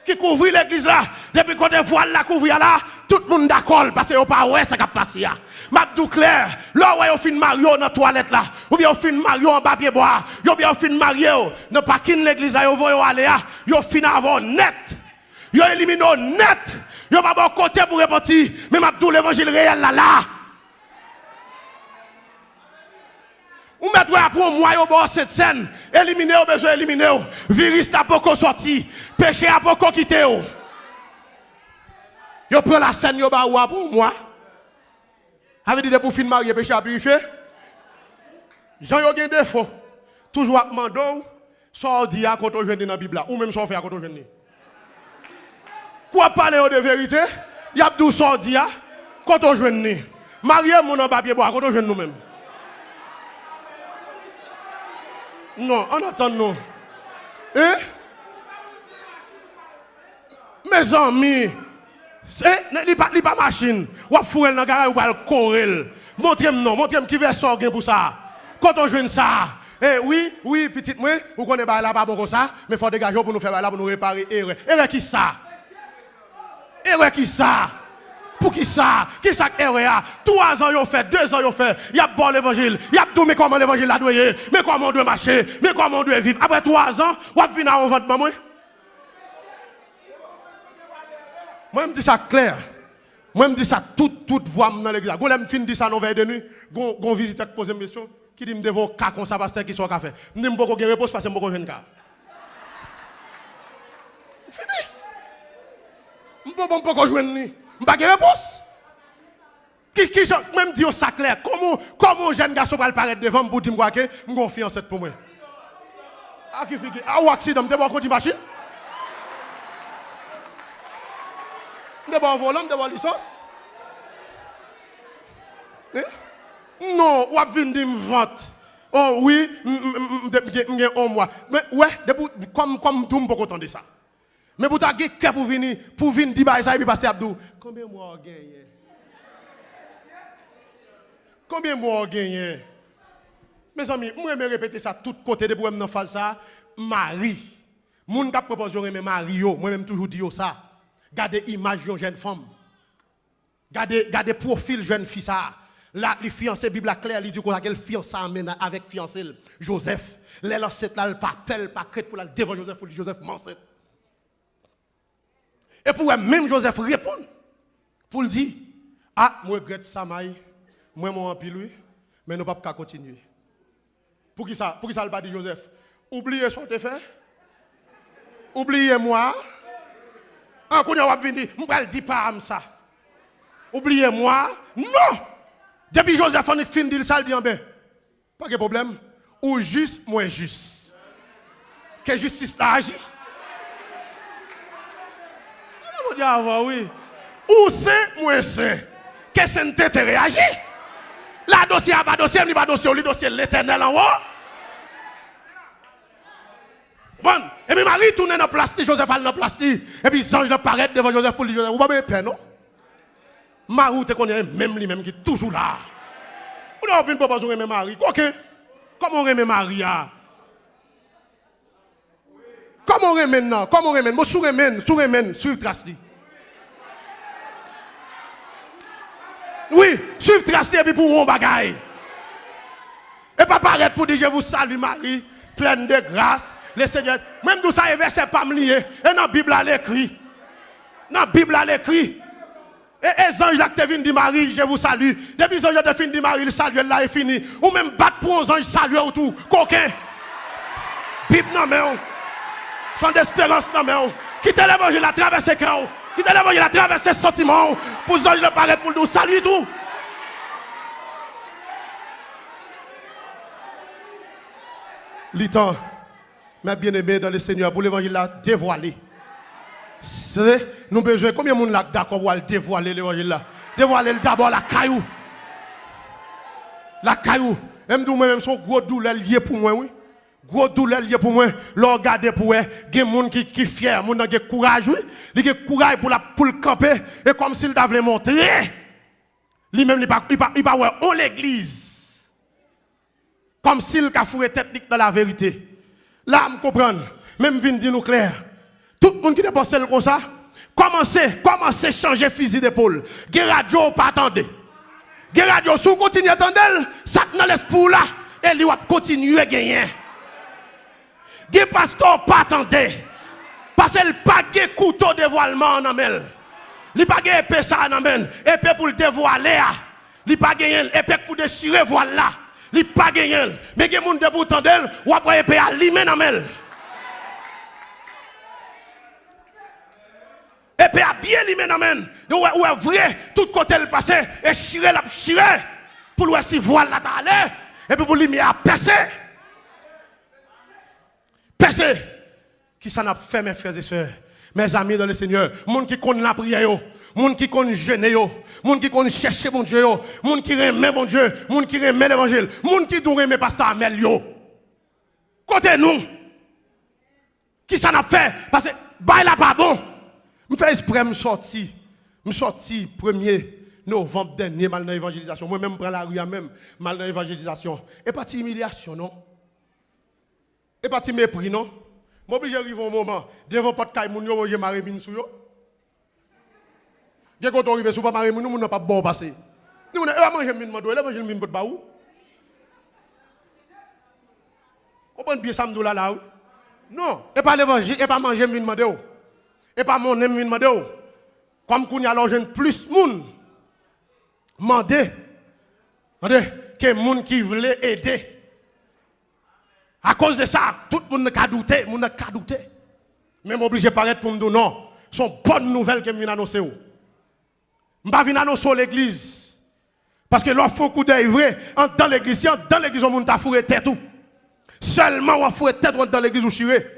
Speaker 1: qui couvre l'église là. Depuis qu'on voile la couvrir là, tout le monde d'accord parce que on pas ouais ça qui passe là. Mabdou clair, là ouais on fin Mario dans la toilette là, ou bien on fin Mario en papier bois, ou bien on fin Mario dans parking l'église là, on va aller là, on fin avant net. Yo élimine net. Yo pas bon côté pour repentir, mais Mabdou l'évangile réel là. Ou mettre pour moi au bord cette scène, éliminer ou besoin éliminer, virus n'a pas sorti, péché n'a pas quitté. Yo prend la scène yo ba pour moi. Avez dit pour fin marier péché à purifier. Jean yo gen défaut. Toujours à mando, soit dit à côté jeune dans la Bible ou même soit fait à côté jeune. Quoi parler de vérité? Y a dou sordi à côté jeune. Marier mon en papier bois côté jeune nous même. Non, on attend non. Hein? Mes amis, il pas machine. Ou fouer dans garage ou pas corel. Montrez-moi qui veut sortir pour ça. Quand on joue ça, oui, petite moi, vous connaissez pas là pas bon comme ça, mais faut dégager pour nous faire là pour nous réparer erreur. Erreur qui ça? Erreur qui ça? Pour qui ça? Qui ça erreur? 3 ans ils fait, 2 ans ils fait. Il y a bon l'évangile. Il y a tout mais comment l'évangile a doué, mais comment on doit marcher, mais comment on doit vivre. Après 3 ans, on va venir en vente moi. Moi je me dis ça clair. Moi je me dis ça toute voix dans l'église. Quand je fin dit ça dans veille de nuit, gon visiteur qui pose une question qui dit me devons cas comme ça pasteur qui soit café. Me dit me pas de réponse parce que me pas jeune cas. Fini. Me pas joindre ni. Me pas de réponse. Qui même dit ça clair. Comment jeune garçon va paraître devant me pour dire que me confiance pour moi. Ah qui fait ah ou accident me pas conduire machine. De bon volant, de bon licence. Non, ou a vinn di vente. Oh oui, m'gen un mois. Mais ouais, comme tout m'pas content de ça. Mais pour ta gagner pour venir di ba ça et puis passer Abdou. Combien mois gagné? Combien mois gagné? Mes amis, moi me répéter ça tout côté de pour me faire ça. Marie. Moun k'ap propose mais Marie yo, moi même toujours dit ça. Gardez l'image de jeune femme. Gardez profil jeune fille ça. Là, les fiancés, Bible claire, il dit qu'elle fiancé avec fiancé Joseph. Les ancêtres là, pas pelle, pas crête pour la devant Joseph, pour Joseph m'ancêtre. Et pour même Joseph répondre, pour le dire, ah, moi regrette ça, moi mon empile lui, mais nous ne pouvons pas continuer. Pour qui ça le pas dit Joseph? Oubliez ce que tu fait. Oubliez-moi. En qu'on va venir, je ne dis pas ça. Oubliez-moi. Non! Depuis Joseph, on est fin de ça, il dit en bas. Pas de problème. Ou juste, moins juste. Que justice là agit. On va dire oui. Ou c'est, moins c'est. Que c'est te réagir. La dossier a pas dossier, ni pas dossier, le dossier l'éternel en haut. Bon, et puis Marie tourne dans la place, Joseph a dans la place, et puis Jean apparaît devant Joseph pour dire Joseph, vous n'avez pas peur, non? Marie, tu connais même lui-même qui est toujours là. Vous n'avez pas besoin de Marie. Comment on remet Marie? Comment on remet maintenant? Comment on remet? Moi, suivre trace. Oui, suivre trace et puis pour un bagaille. Et pas paraître pour dire je vous salue Marie, pleine de grâce. Le Seigneur, même tout ça est verset pas me lié. Et dans la Bible, elle écrit. Dans la Bible, elle écrit. Et les anges là qui te viennent dire Marie, je vous salue. Depuis les anges te viennent dire Marie, le salut là est fini. Ou même battre pour un ange saluer autour. Coquin. Bible non mais on. Sans d'espérance non mais on. Quittez l'évangile à travers ses cœurs. Quittez l'évangile à travers ses sentiments. Pour les anges de paraître pour nous saluer tout. L'étang, mes bien-aimés dans le Seigneur, pour l'évangile là, dévoiler. Nous avons besoin, combien de monde là d'accord pour dévoiler l'évangile là? Dévoiler d'abord la caillou. La caillou. Même son gros douleur lié pour moi, oui. Gros douleur lié pour moi. L'on regarde pour moi, il y a des gens qui sont fiers, des gens qui ont courage, oui. Il y a courage pour le camper. Et comme s'il voulait montrer, lui-même, il ne va pas en l'église. Comme s'il a fourré technique dans la vérité. Là, je comprends. Même vient dire nous clair. Tout le monde qui dépense comme ça, commencez à changer fusil d'épaule. Des radio pas attendre. Des radio, si vous continuez à attendre, ça dans l'esprit là, et lui va continuer à gagner. Des pasteurs pas attendre. Parce qu'il n'a pas de couteau de dévoilement en amel. Il n'a pas de épée ça en amel. Épée pour le dévoiler. Il n'a pas de épée pour déchirer voile là. Il n'a pas de mais il y a des gens qui pour attendre, ou après épée à lui en amel. Et puis à bien lui mène ou est vrai tout côté le passé et chirer la chirer pour voir si voile la t'aller et puis pour lui à percer qui ça n'a fait mes frères et sœurs mes amis dans le Seigneur monde qui connaît la prière monde qui connaît jeûner monde qui connaît chercher mon Dieu monde qui remet mon Dieu monde qui remet l'évangile monde qui doit remet pasteur Amel yo côté nous qui ça n'a fait parce que bail là pas bon. Je fais exprès, je sorti 1er novembre dernier, mal dans l'évangélisation. Moi-même, je prends la rue, même, mal dans l'évangélisation. Et pas de humiliation, non? Et pas de mépris, non? Je suis obligé d'arriver un moment, devant pas de caille, je vais marrer mine sur eux. Quand on arrive sur pas marrer mine, nous n'avons pas bon passé. Nous n'avons pas mangé mine, l'évangile mine pour baou. Comment bien ça me là, oui? Non, et pas l'évangile, et pas manger mine, et pas mon ami demandé comme qu'on y a l'argent plus moun mandé que moun qui voulait aider à cause de ça tout le monde a douté même obligé paraître pour me dire non sont bonnes nouvelles que m'vient annoncer ou m'pa vinn annoncer l'église parce que l'offre faut coup d'œil vrai dans l'église on monde t'a fourré tête tout seulement on fourré tête dans l'église ou chiré.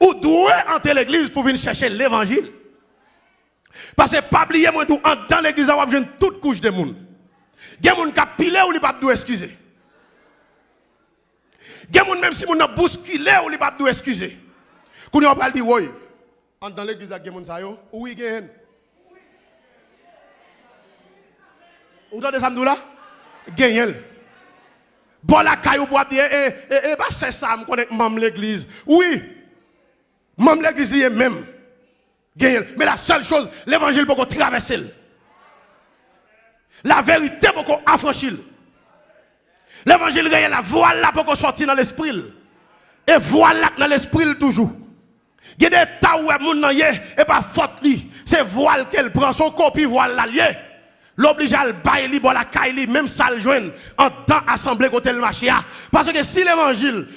Speaker 1: Ou doit entrer l'église pour venir chercher l'évangile. Parce que pas oublier moi dans l'église on va besoin toute couche de monde. Il y a des gens qui ont pilé ou les pas doivent excuser. Il y a des gens même si on a bousculé ou les pas doivent excuser. Quand on va dire oui, dans l'église il y a des gens ça yo, oui il y a. Ou dans des samedis là, gagnel. Bon la caillou pour dire bah c'est ça me connaît même l'église. Oui. Même l'église est même. Mais la seule chose, l'évangile peut qu'on traverser. La vérité peut qu'on affranchir. L'évangile réel, la voile là pour qu'on sortir dans l'esprit. Et voile là dans l'esprit toujours. Il y a des tas où moun nan yé et pas faute li. C'est voile qu'elle prend son copie voile là lié. L'oblige à le bailler li bon la caille li même ça le joindre en temps assemblée côté le marché. Parce que si l'évangile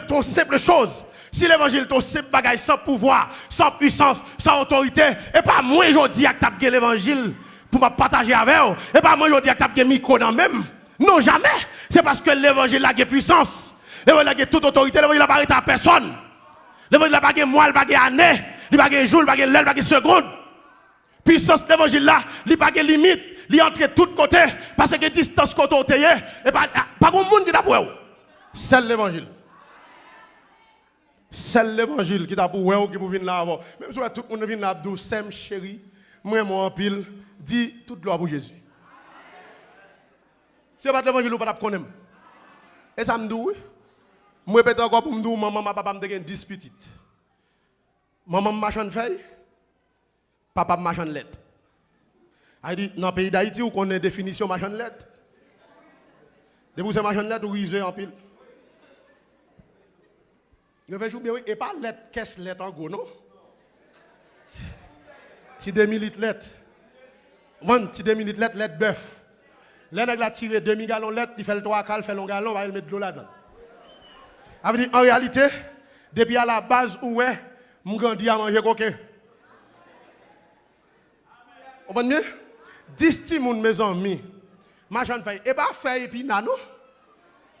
Speaker 1: ton simple chose si l'évangile ton simple bagage sans pouvoir, sans puissance, sans autorité, et pas moi je dis que tu as l'évangile pour me partager avec vous, et pas moi je dis que tu as micro dans même. Non, jamais. C'est parce que l'évangile a puissance. L'évangile a toute autorité, l'évangile n'a pas arrêté à personne. L'évangile n'a pas mois, il n'a pas année, il n'a pas jour, il n'a pas l'heure, il n'a pas seconde. Puissance de l'évangile là, il n'a pas de limite, il entre de tous côtés, parce que distance côté et pas de monde qui t'a pour vous. C'est l'évangile. C'est l'évangile qui t'a pour vous, qui vous venir là avant. Même si tout le monde vient là, d'où Sem chéri, moi en pile, dit toute gloire pour Jésus. Si vous pas l'évangile, vous ne pouvez pas connaître. Et ça me dit, oui. Moi, répète encore pour me dire, maman, papa, me 10 petites. Maman, machin feuille, papa, machin lettre. Il dit, dans le pays d'Haïti, vous connaissez la définition machin lettre. De vous, c'est machin lettre ou risé en pile. Je vais jouer bien, oui, et pas lettre, caisse lettre en gros, non? Si 2000 litres lettre. Moi, si 2000 litres lettre, lettre bœuf. Là, on a tiré 2000 gallons lettre, il fait le 3 cal, fait le gallon, on va mettre de l'eau là-dedans. En réalité, depuis à la base où est, je grandis à manger coquin. Vous comprenez bien? 10 petits moun mes amis. Machin fait, et pas fait et puis nano.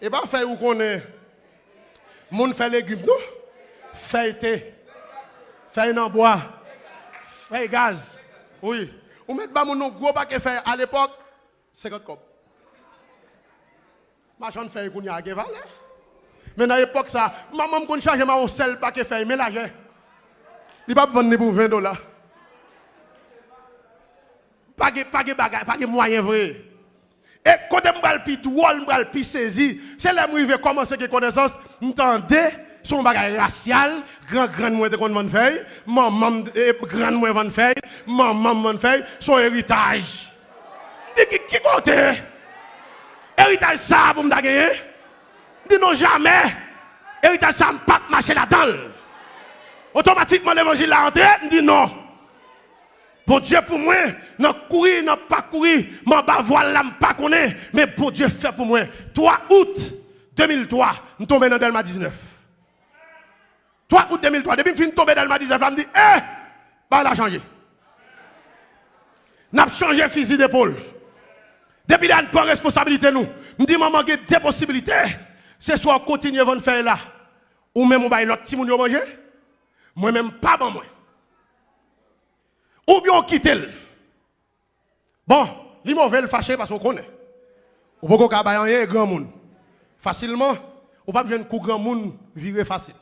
Speaker 1: Et pas fait où qu'on est. Moun fait légumes, non? Feuille thé. Feuille en bois. Feuille gaz. Oui. Ou mettre ba moun gros paquet feuille à l'époque 50 cop. Machin feuille qu'on y a valeur. Mais dans l'époque ça, maman qu'on charge ma sel paquet feuille mélanger. Il pas vendre pour $20. Pas de moyen vrai. Et quand je m'bral pi drôle, m'bral pi saisi, c'est là où je vais commencer que connaissance, m'entendez son bagage racial, grand moi de qu'on vend feuille, maman grand moi vend feuille, maman vend feuille, son héritage. Qui compte? Héritage ça pour me gagner? Dis non jamais. Héritage ça pas marcher là-dedans. Automatiquement l'évangile l'a entré, dit non. Bon Dieu pour moi, non courir, non pas courir, m'en bas voile là, pas connaît, mais bon Dieu fait pour moi. 3 août 2003, nous tombons dans Delma 19. 3 août 2003, depuis que je suis tombé dans Delma 19, je me dis, bah là changé. N'a changé fusil d'épaule. Depuis là, nous prenons responsabilité nous. Je dis maman, il y a deux possibilités. C'est soit continuer à faire là, ou même on va l'autre petit moun manger. Moi-même pas bon moi. Ou bien on quitte le. Bon, li mauvais le fâché parce qu'on connaît. Ou pas qu'on a un grand monde. Facilement, ou pas besoin de grand monde virer facile.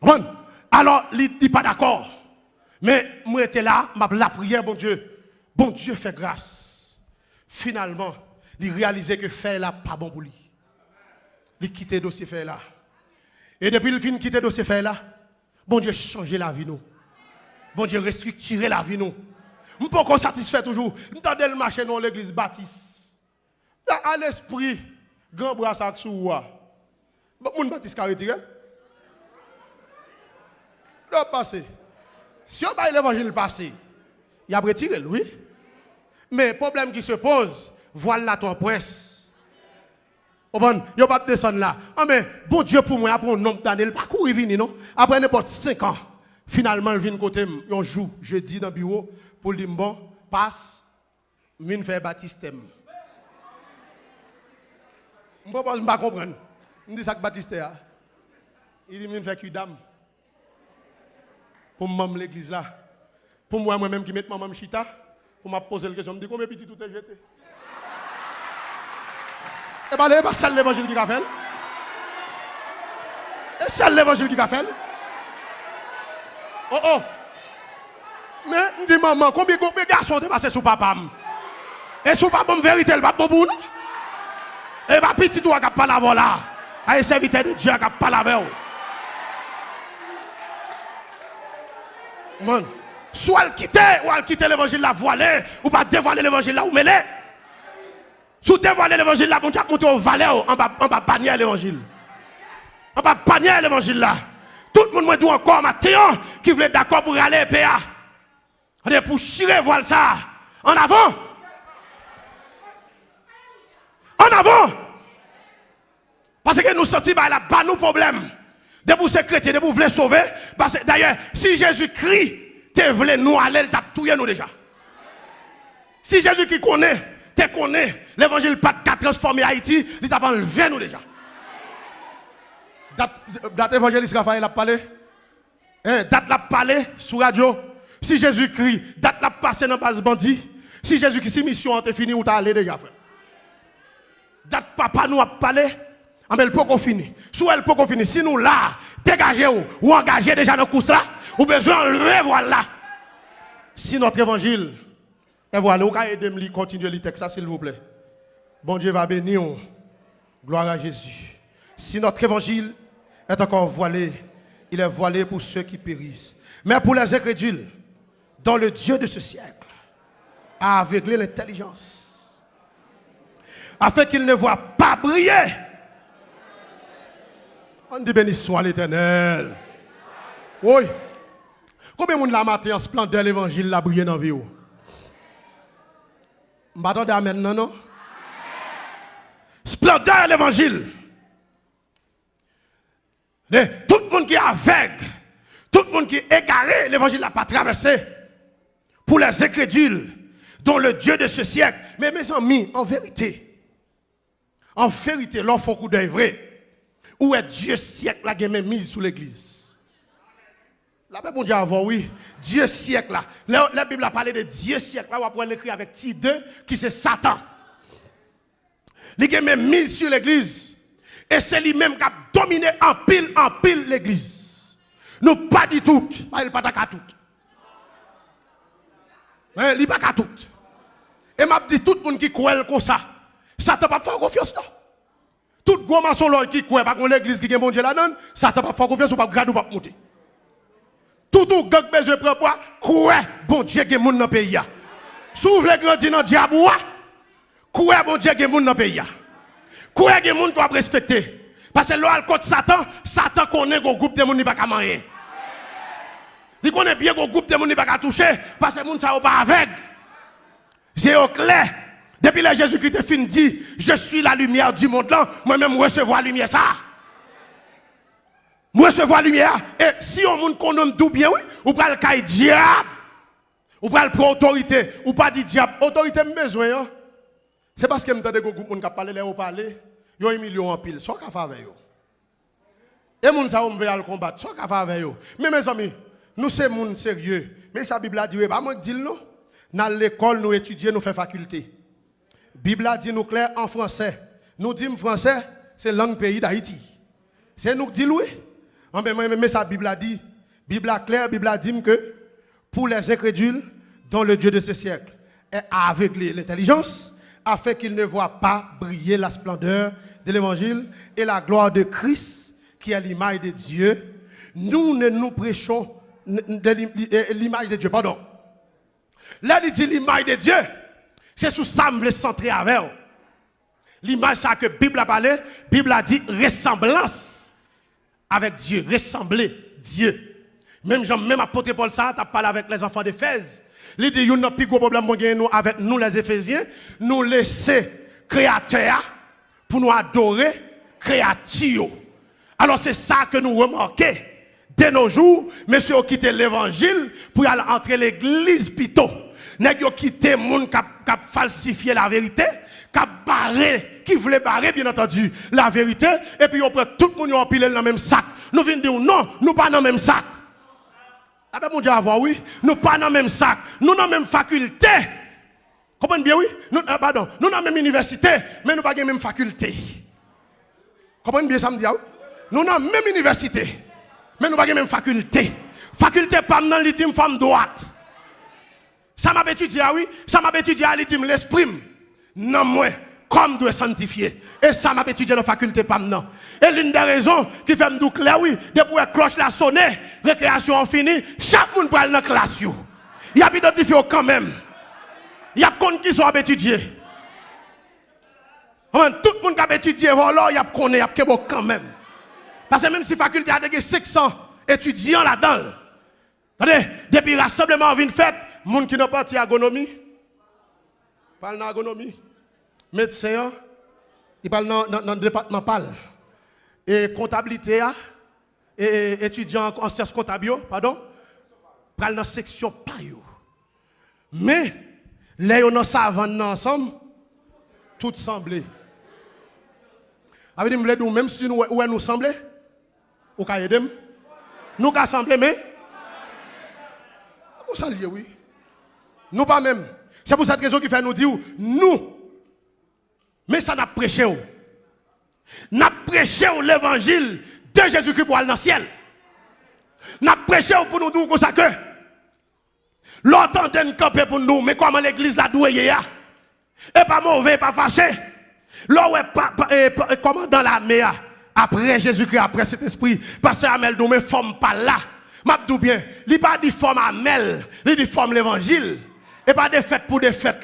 Speaker 1: Bon, alors il dit pas d'accord. Mais moi j'étais là, m'a la prière bon Dieu fait grâce. Finalement, il réalisait que faire là pas bon pour lui. Il quitte le dossier faire là. Et depuis le fin quitte le dossier faire là, bon Dieu changer la vie nous. Bon Dieu restructurer la vie nous. Je ne peux pas satisfaire toujours. Je t'entends le marché dans l'église baptiste. À l'esprit, grand bras à Soua. Mon baptiste qui a retiré. Il passer. Si on va l'évangile passé, il a retiré, oui. Mais le problème qui se pose, voilà ton presse. Bon, il n'y a pas de descendre là. Ah, mais bon Dieu pour moi, après un nombre d'années, il parcours est venu, non? Après n'importe 5 ans. Finalement, il vient côté, un jour, jeudi dans le bureau, pour dire, bon, passe, je viens faire baptistème. Je ne peux pas comprendre. Je dis ça que baptistème. Il dit, je viens faire cuidam. Pour moi, l'église là. Pour moi-même qui mets maman chita, pour me poser la question, je me dis, combien de petits tout est jeté? Et bien, c'est pas ça l'évangile qui a fait. Et c'est l'évangile qui a fait. Oh. Mais, je dis, maman, combien de garçons sont passés sous papa? Et sous papa, en vérité, il va pas bon. Et bien, petit toi qui a pas la voilà. Et serviteur de Dieu qui a pas la veille. Man. Soit elle quitte, ou elle quitte l'évangile là, voilé, ou pas dévoiler l'évangile là, ou mêlé. Sous dévoiler l'évangile là, bon Dieu, monter au valet, en bas panier l'évangile. En bas panier l'évangile là. Tout le monde me dit encore, Mathéon, qui voulait d'accord pour aller PA. On est pour chirer, voilà ça. En avant. En avant. Parce que nous sentons là, pas nos problèmes. De vous ces chrétiens, de vous voulez sauver. Parce que d'ailleurs, si Jésus-Christ te voulait nous aller, il t'a tué nous déjà. Si Jésus qui connaît, te connaît, l'évangile pas de transformer Haïti, il t'a enlevé nous déjà. Date évangéliste Raphaël a parlé. Date l'a parlé sur radio. Si Jésus-Christ, date l'a passé dans base bandit. Si Jésus-Christ, si mission a fini, ou t'as allé déjà frère. Date papa nous a parlé. Mais elle peut qu'on finisse. Soit elle peut qu'on finisse. Si nous là, dégagez ou engagez déjà dans le course là, ou besoin de voilà. Si notre évangile, et voilà, vous pouvez aider à continuer le texte, s'il vous plaît. Bon Dieu va bénir. Gloire à Jésus. Si notre évangile est encore voilé, il est voilé pour ceux qui périssent. Mais pour les incrédules, dont le Dieu de ce siècle a aveuglé l'intelligence, afin qu'ils ne voient pas briller. On dit béni soit l'Éternel. Oui. Combien de monde la matin en splendeur l'évangile l'a brillé dans la vie? Je m'attendais à maintenant, non? Splendeur l'évangile. Tout le monde qui est aveugle, tout le monde qui est égaré, l'évangile n'a pas traversé. Pour les incrédules, dont le Dieu de ce siècle. Mais mes amis, en vérité, l'on fait coup d'œil vrai. Où est Dieu siècle là qui est mise sous l'église? La Bible dit avant, oui. Dieu siècle là. La Bible a parlé de Dieu siècle là. On va prendre l'écrit avec T2 qui c'est Satan. Il est même mis sur l'église. Et c'est lui-même qui a dominé en pile l'église. Nous pas dit tout. Il n'est pas d'accord tout. Il n'est pas d'accord tout. Et m'a dit tout le monde qui croit comme ça. Satan pas faire confiance là. Tout gros maçon qui croit pas qu'on l'église qui est bon Dieu là-dedans, Satan pas faire confiance ou pas garder ou pas monter. Tout gang besoin prendre quoi? Croire bon Dieu qui est moun dans le pays. S'ouvre les grands dans le diable. Croire bon Dieu qui est moun dans le pays. Croire que moun doit respecter. Parce que là, contre Satan, Satan connaît qu'un groupe de moun n'est pas qu'à manger. Il connaît bien qu'un groupe de moun n'est pas qu'à toucher. Parce que moun ça pas avec. C'est au clair. Depuis que Jésus-Christ est fini dit, je suis la lumière du monde là, moi-même recevoir la lumière ça. Moi recevoir la lumière. Et si on monde connaît tout bien, oui, ou pas le caille diable, ou pas le prendre autorité, ou pas dit diable, autorité me besoin. Hein? C'est parce que m'entendez que groupe moun qui parler là ou parler, yo million en pile, soit qu'a fait avec yo. Et moun ça on veut aller combattre, soit qu'a fait avec yo. Mais mes amis, nous c'est moun sérieux. Mais sa Bible a dit pas moi dire non. Dans l'école nous étudier, nous fait faculté. Bible a dit nous clair en français. Nous disons français, c'est langue pays d'Haïti. C'est nous qui disons oui. Mais sa Bible a dit, Bible a clair, Bible a dit que pour les incrédules, dont le Dieu de ce siècle est aveuglé l'intelligence, afin qu'ils ne voient pas briller la splendeur de l'évangile et la gloire de Christ, qui est l'image de Dieu. Nous ne nous prêchons l'image de Dieu, pardon. Là, il dit l'image de Dieu. C'est sous ça que je veux centrer avec. L'image ça que la Bible a parlé, la Bible a dit ressemblance avec Dieu, ressembler Dieu. Même apôtre Paul ça, tu as parlé avec les enfants d'Éphèse. Il dit, il y a un plus gros problème avec nous les Éphésiens, nous laisser créateur pour nous adorer créature. Alors c'est ça que nous remarquons. De nos jours, monsieur a quitté l'évangile pour aller entrer l'église plutôt. Nèg yo quitté moun qui a falsifié la vérité, qui voulait barrer bien entendu la vérité et puis on prend tout le monde empilé dans le même sac. Nous venons dire non, nous pas dans le même sac. Ah ben mon Dieu avoir oui, nous pas dans le même sac, nous dans la même faculté. Comprenez bien oui? Nous pardon, nous dans la même université, mais nous pas dans la même faculté. Comprenez bien ça me dit? Nous dans la même université, mais nous pas dans la même faculté. Faculté pas dans l'ultime femme droite. Ça m'a étudié, oui. Ça m'a étudié à l'ultime l'esprit. Non, moi, comme doit sanctifier. Et ça m'a étudié dans la faculté, pas maintenant. Et l'une des raisons qui fait me dire clair, oui, depuis que la cloche la sonné, récréation finie, chaque monde peut aller dans la classe. Il y a identifié quand même. Il y a des qui sont étudiés. Tout le monde qui a étudié, voilà, il y a connaît, il y a quand même. Parce que même si la faculté a 500 étudiants là-dedans, depuis le rassemblement vient fait, les gens qui n'ont pas d'agronomie, parlent d'agronomie. Médecin, ils parlent dans le département PAL. Et comptabilité, et étudiants en sciences comptables, pardon, parlent dans la section PAYO. Mais, les gens savent ensemble, tout semblé. Avec nous, même si nous semblons, nous pouvons aider. Nous pouvons sembler, mais nous sommes liés, oui. Nous pas même. C'est pour cette raison qu'il fait nous dire, nous, mais ça n'a prêché. N'a prêché l'évangile de Jésus-Christ pour aller dans le ciel. N'a prêché pour nous dire comme ça que l'autre de camper pour nous, mais comment l'église l'a doué, et pas mauvais, pas fâché. Là où est commandant l'armée, après Jésus-Christ, après cet esprit, pasteur Amel nous mais forme pas là. M'abdou bien, il pas dit forme Amel, il dit forme l'évangile. Et pas des fêtes pour des fêtes.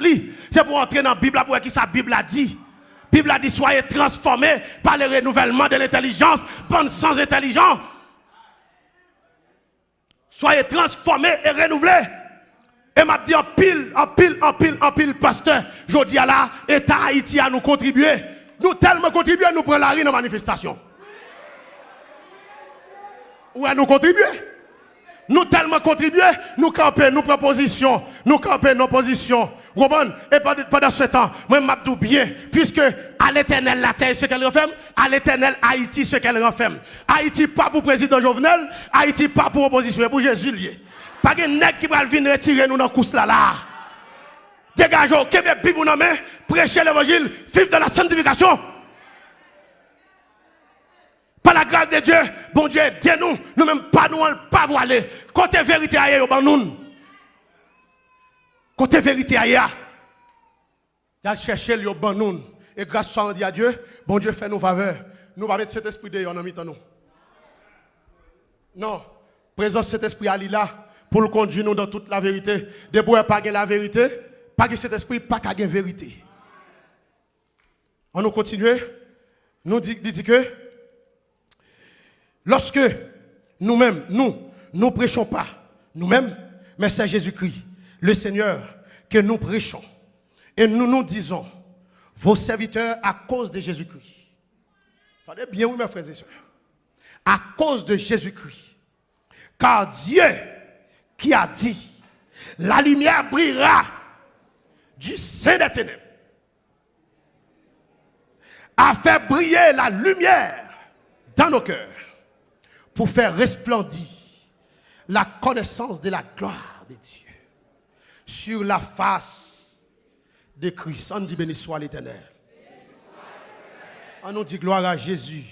Speaker 1: C'est pour entrer dans la Bible pour qui sa Bible a dit. La Bible a dit soyez transformés par le renouvellement de l'intelligence, bande sans intelligence. Soyez transformés et renouvelés. Et m'a dit en pile, pasteur. Je dis à la, État Haïti à nous contribuer. Nous tellement contribuer, nous prenons la rue dans la manifestation. Ou à nous contribuer. Nous tellement contribuer, nous camper nos propositions, nous camper nos positions. Et pendant ce temps, moi, je m'abdou bien, puisque À l'éternel la terre ce qu'elle renferme, à l'éternel Haïti ce qu'elle renferme. Haïti pas pour président Jovenel, Haïti pas pour opposition, pour Jésus lié. Pas de nèg qui va venir retirer nous dans course là. Dégageons, Québec Bible nous main, prêcher l'évangile, vivre dans la sanctification. Par la grâce de Dieu, bon Dieu, aidez-nous, nous-mêmes pas nous, pas voiler. Côté vérité ailleurs, ben nous. Côté vérité ailleurs. D'aller chercher le bon nous. Et grâce soit à Dieu, bon Dieu fait nous faveur. Nous va mettre cet esprit de en mi-temps nous. Non, présence cet esprit à là pour nous conduire nous dans toute la vérité. Debout pas la vérité, pas que cet esprit pas la vérité. On nous continue, nous dit que lorsque nous-mêmes, nous ne prêchons pas nous-mêmes, mais c'est Jésus-Christ, le Seigneur, que nous prêchons. Et nous nous disons, vos serviteurs à cause de Jésus-Christ. Attendez bien, oui, mes frères et sœurs. À cause de Jésus-Christ. Car Dieu qui a dit, la lumière brillera du sein des ténèbres, a fait briller la lumière dans nos cœurs pour faire resplendir la connaissance de la gloire de Dieu sur la face de Christ. On dit béni soit l'Éternel. On nous dit gloire à Jésus.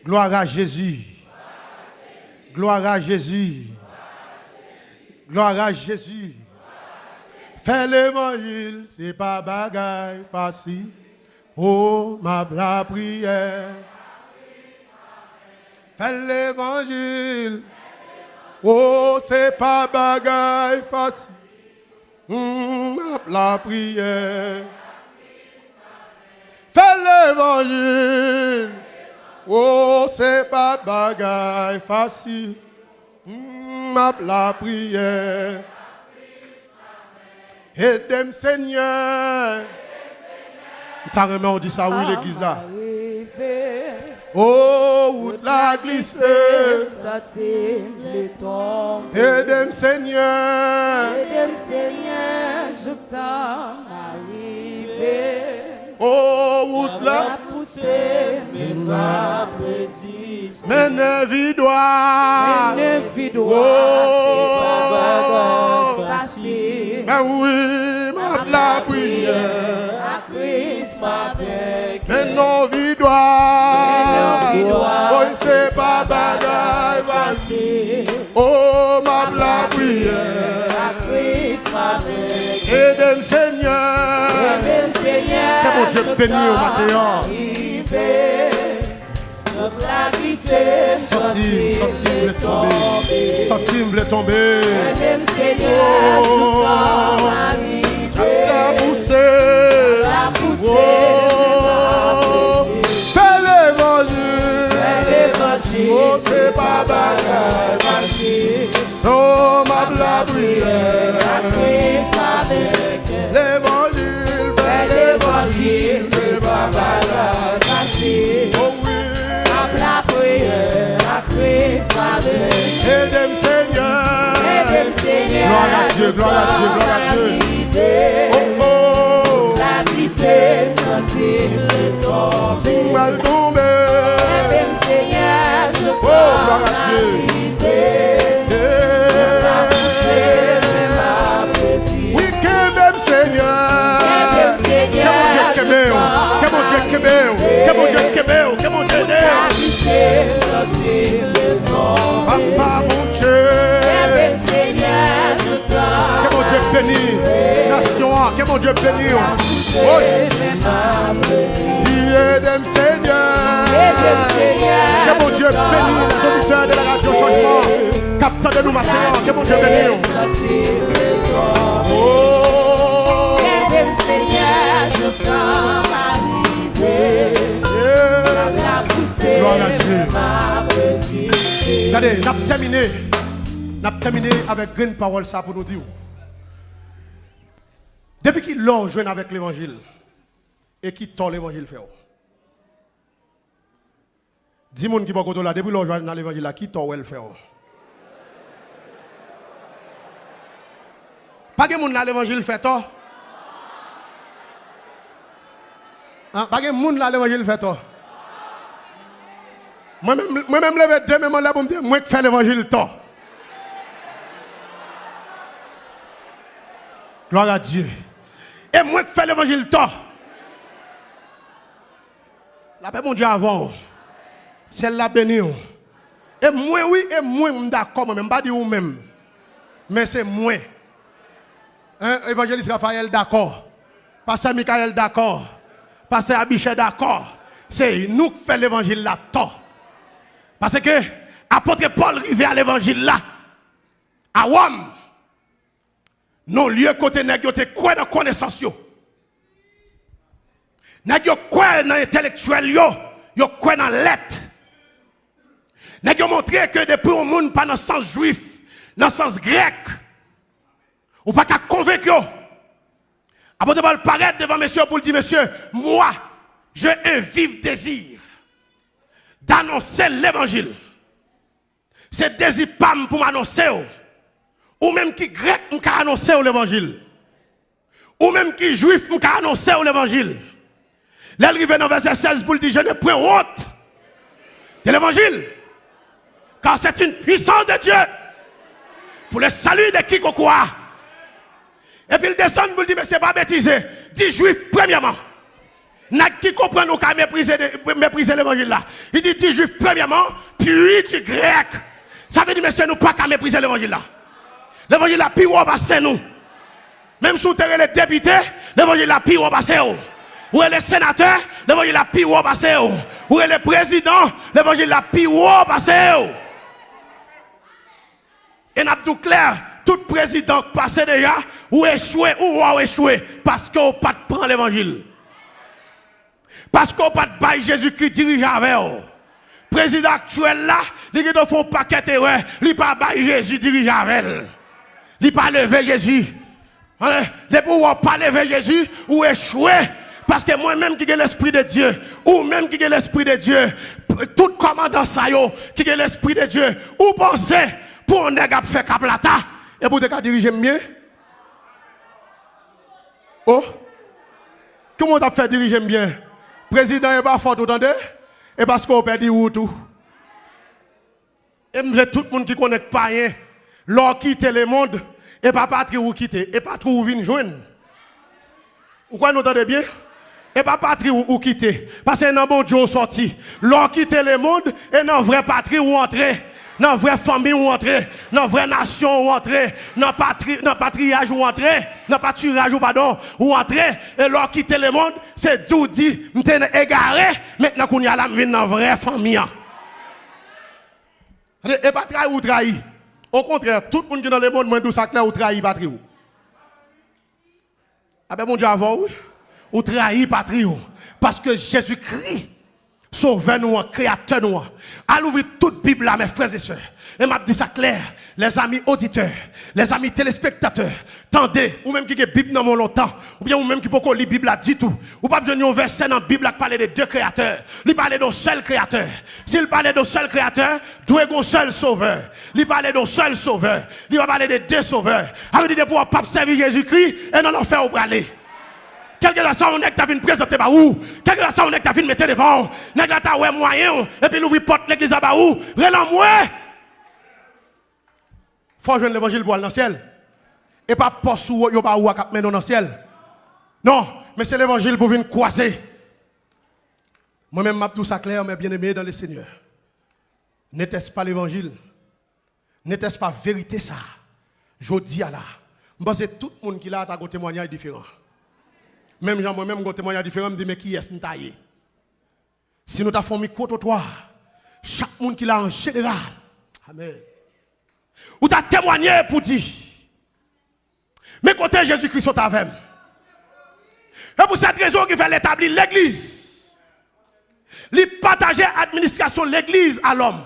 Speaker 1: Gloire à Jésus. Gloire à Jésus. Gloire à Jésus. Faire l'évangile, c'est pas bagaille facile. Oh, la prière. Faire l'évangile. Oh, c'est pas bagaille facile. La prière. Fais l'évangile. Oh, c'est pas bagaille facile. La prière. Aide-moi, Seigneur. Carrément, on dit ça, oui, l'église là. Oh, route la glisse. Aide-moi, Seigneur.
Speaker 2: Aide-moi, Seigneur, je t'en arrivé.
Speaker 1: Oh, route la
Speaker 2: poussée, mais ma résiste.
Speaker 1: mais ne vidoire.
Speaker 2: Mais ne vidoire, c'est pas facile.
Speaker 1: Mais oui, la prière.
Speaker 2: La Christ m'avait.
Speaker 1: Mais non vidoire. Oh, c'est pas bagaille facile. Oh, la prière.
Speaker 2: La Christ m'avait.
Speaker 1: Aide-moi, Seigneur.
Speaker 2: Aide-moi, Seigneur.
Speaker 1: C'est mon Dieu béni au matin. Centime le tomber.
Speaker 2: Aide-moi, Seigneur.
Speaker 1: La poussée.
Speaker 2: La poussée.
Speaker 1: Fais l'évangile. Oh, c'est pas bagaille facile. Oh, la prière. L'évangile, fais l'évangile, c'est pas bagaille facile. Oh oui.
Speaker 2: La prière, la Christ m'avait.
Speaker 1: Aide-moi, Seigneur.
Speaker 2: Aide-moi, Seigneur.
Speaker 1: Gloire à Dieu, gloire à Dieu, gloire à Dieu. Oh oh.
Speaker 2: La glissée, sentir le tomber.
Speaker 1: Mal tombé.
Speaker 2: Aide-moi, Seigneur, je
Speaker 1: Oh, gloire à Dieu. Oui, qu'aime Seigneur. Que mon Dieu, que mon Dieu, que mon Dieu, Papa, mon Dieu. Que mon Dieu bénisse. Nation, que mon Dieu bénisse. Oh, dis aide-moi, Seigneur. Que mon Dieu bénisse les auditeurs de la radio changement. Capteur de nous matin, que mon Dieu bénisse. Oh. Gloire à Dieu. Regardez, nous avons terminé avec une parole ça pour nous dire. Depuis qu'il l'ont joué avec l'évangile et qui tord l'évangile fait. Dis moun qui va là, depuis l'ont joué dans l'évangile là, qui tord elle fait. Pas que moun dans l'évangile fait tort. Pas de monde là, l'évangile fait toi. Moi-même, lever deux, mais là, pour me dire, moi qui fais l'évangile toi. Gloire à Dieu. Et moi qui fais l'évangile toi. La paix, mon Dieu, avant. Celle-là bénie. Et moi, oui, et moi, je suis d'accord, même pas dire vous-même. Mais c'est moi. Hein, évangéliste Raphaël, d'accord. Pasteur Michael, d'accord. Pasteur Abichet, d'accord. C'est nous qui faisons l'évangile là, tort. Parce que apôtre Paul arrivé à l'évangile là, à Rome, nos lieux côté nèg yo te quoi dans connaissance yo. Nèg yo quoi dans intellectuel yo quoi dans lettre. Nèg yo montré que depuis au monde pas dans le sens juif, dans le sens grec. Ou pas qu'à convaincre yo. Apôtre Paul paraît devant monsieur pour dire monsieur, moi j'ai un vif désir d'annoncer l'évangile. C'est désir pas pour m'annoncer. Ou même qui grec, on peut annoncer l'évangile. Ou même qui juif, on peut annoncer l'évangile. L'arrivée dans verset 16 pour dire, je ne prends honte de l'évangile. Car c'est une puissance de Dieu pour le salut de qui qu'on croit. Et puis il descend pour dire, mais c'est pas bêtisé. Dit juif, premièrement. N'a qui comprend nous qu'à mépriser l'évangile là. Il dit juif, premièrement, puis tu grec. Ça veut dire, monsieur, nous pas qu'à mépriser l'évangile là. L'évangile là, puis on va passer nous. Même si vous êtes les députés, l'évangile là, puis on va passer. Ou les sénateurs, l'évangile là, puis on va passer. Ou les présidents, l'évangile là, puis on va passer. Et n'a tout clair, tout président passé déjà, ou échoué, ou a échoué, parce qu'on pas prendre l'évangile. Parce qu'on pas de bail Jésus-Christ dirige avec eux. Président actuel là, il font paquet d'erreurs, il pas bail Jésus dirige avec elle. Il pas lever Jésus. Les pouvoirs pas lever Jésus ou échouer. Parce que moi-même qui ai l'esprit de Dieu, ou même qui ai l'esprit de Dieu, tout commandant ça yo, qui a l'esprit de Dieu, ou pensez pour un nègre faire caplata et pour te diriger mieux. Oh, comment t'as fait diriger bien? Président est pas fort, vous entendez? Et parce qu'on perd où tout. Et tout le monde qui connaît pas rien, leur quitter le monde, et pas patrie ou quitter, et pas trop venir joindre. Vous quoi nous entendez bien? Et pas patrie ou quitter. Parce que dans bon Dieu sorti, leur quitter le monde, et dans vraie patrie ou entrer. Dans vraie famille ou entrer, dans vraie nation ou entrer, dans patriage ou entrer, dans pâturage ou pardon, ou entrer, et leur quitter le monde, c'est tout dit, m'ten égaré, maintenant qu'on y a la vie dans vraie famille. Et pas trahi ou trahi. Au contraire, tout le monde qui est dans le monde, moi, tout ça clair ou trahi patrie. Ah ben mon Dieu avant, ou trahi patrie. Parce que Jésus-Christ, sauveur nous, créateur nous. À l'ouvrir toute Bible là, mes frères et sœurs. Et m'a dit ça clair, les amis auditeurs, les amis téléspectateurs, tendez, ou même qui a Bible dans mon longtemps, ou bien ou même qui peut lire la Bible là du tout. Ou pas besoin d'un verset dans la Bible qui parle de deux créateurs. Il parle d'un seul créateur. S'il parle d'un seul créateur, doit être un seul sauveur. Il parle d'un seul sauveur. Il va parler de deux sauveurs. Avec des pouvoirs pas servir Jésus-Christ et non en faire au braler. Quelque chose on est que tu viens présenter ba ou quelque chose on est que tu viens mettre devant nèg la ta ouais moyen et puis l'ouvrir porte l'église ba ou relan moi faut joindre l'évangile pour aller dans le ciel et pas poste ou yo ba ou cap mener dans le ciel non mais c'est l'évangile pour venir croiser moi-même m'a tout ça clair mes bien-aimés dans le Seigneur n'était-ce pas l'évangile n'était-ce pas vérité ça je dis à là parce que tout le monde qui là a un témoignage différent. Même Jean, moi-même, j'ai un témoignage différent, je me dis, mais qui est-ce que taillé? Si nous avons un micro-trottoir, chaque monde qui l'a en général, amen. Ou tu as témoigné pour dire, mais côté Jésus-Christ est avec. Et pour cette raison, il fait l'établir l'église. Il partager l'administration de l'église à l'homme.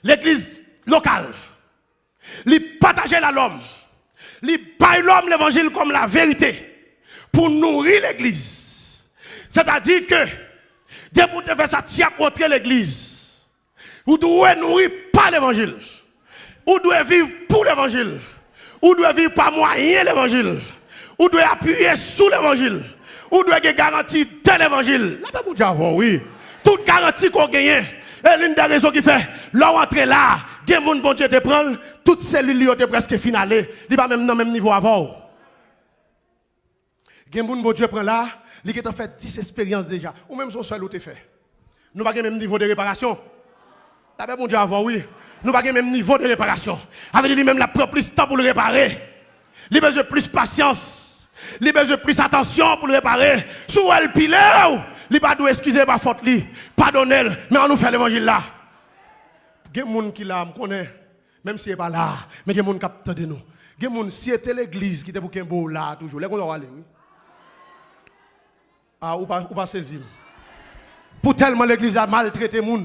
Speaker 1: L'église locale. Il partager à l'homme. Il paye l'homme l'évangile comme la vérité. Pour nourrir l'église. C'est-à-dire que, dès que vous devez faire ça, tu as montré l'église. Vous devez nourrir par l'évangile. Vous devez vivre pour l'évangile. Vous devez vivre par moyen l'évangile. Vous devez appuyer sur l'évangile. Ou doit garantir de l'évangile. Là, bon Dieu avant, oui. Toute garantie qu'on gagne. Et l'une des raisons qui fait, là, entrer là, il y a bon Dieu te prend, toutes cellules sont presque finales. Il n'est pas même dans le même niveau avant. Il y a bon Dieu prend là, il a fait 10 expériences déjà. Ou même son seul ou te fait. Nous n'avons pas le même niveau de réparation. Là, bon Dieu avant, oui. Nous n'avons pas le même niveau de réparation. Avec lui-même, la propre plus de temps pour le réparer. Il a besoin de plus de patience. Il a besoin de plus d'attention pour le réparer. Si elle pile, il pas doit excuser ma faute, pardonner, mais on nous fait l'évangile là. Il y a des gens qui là, me connaît, même s'il n'est pas là, mais il y a des gens qui captent de nous. Il y a des gens, si c'était l'église qui était pour Kembo là, toujours, les gens vont aller, oui. Ah, ou pas saisir. Pour tellement l'église a maltraité les gens.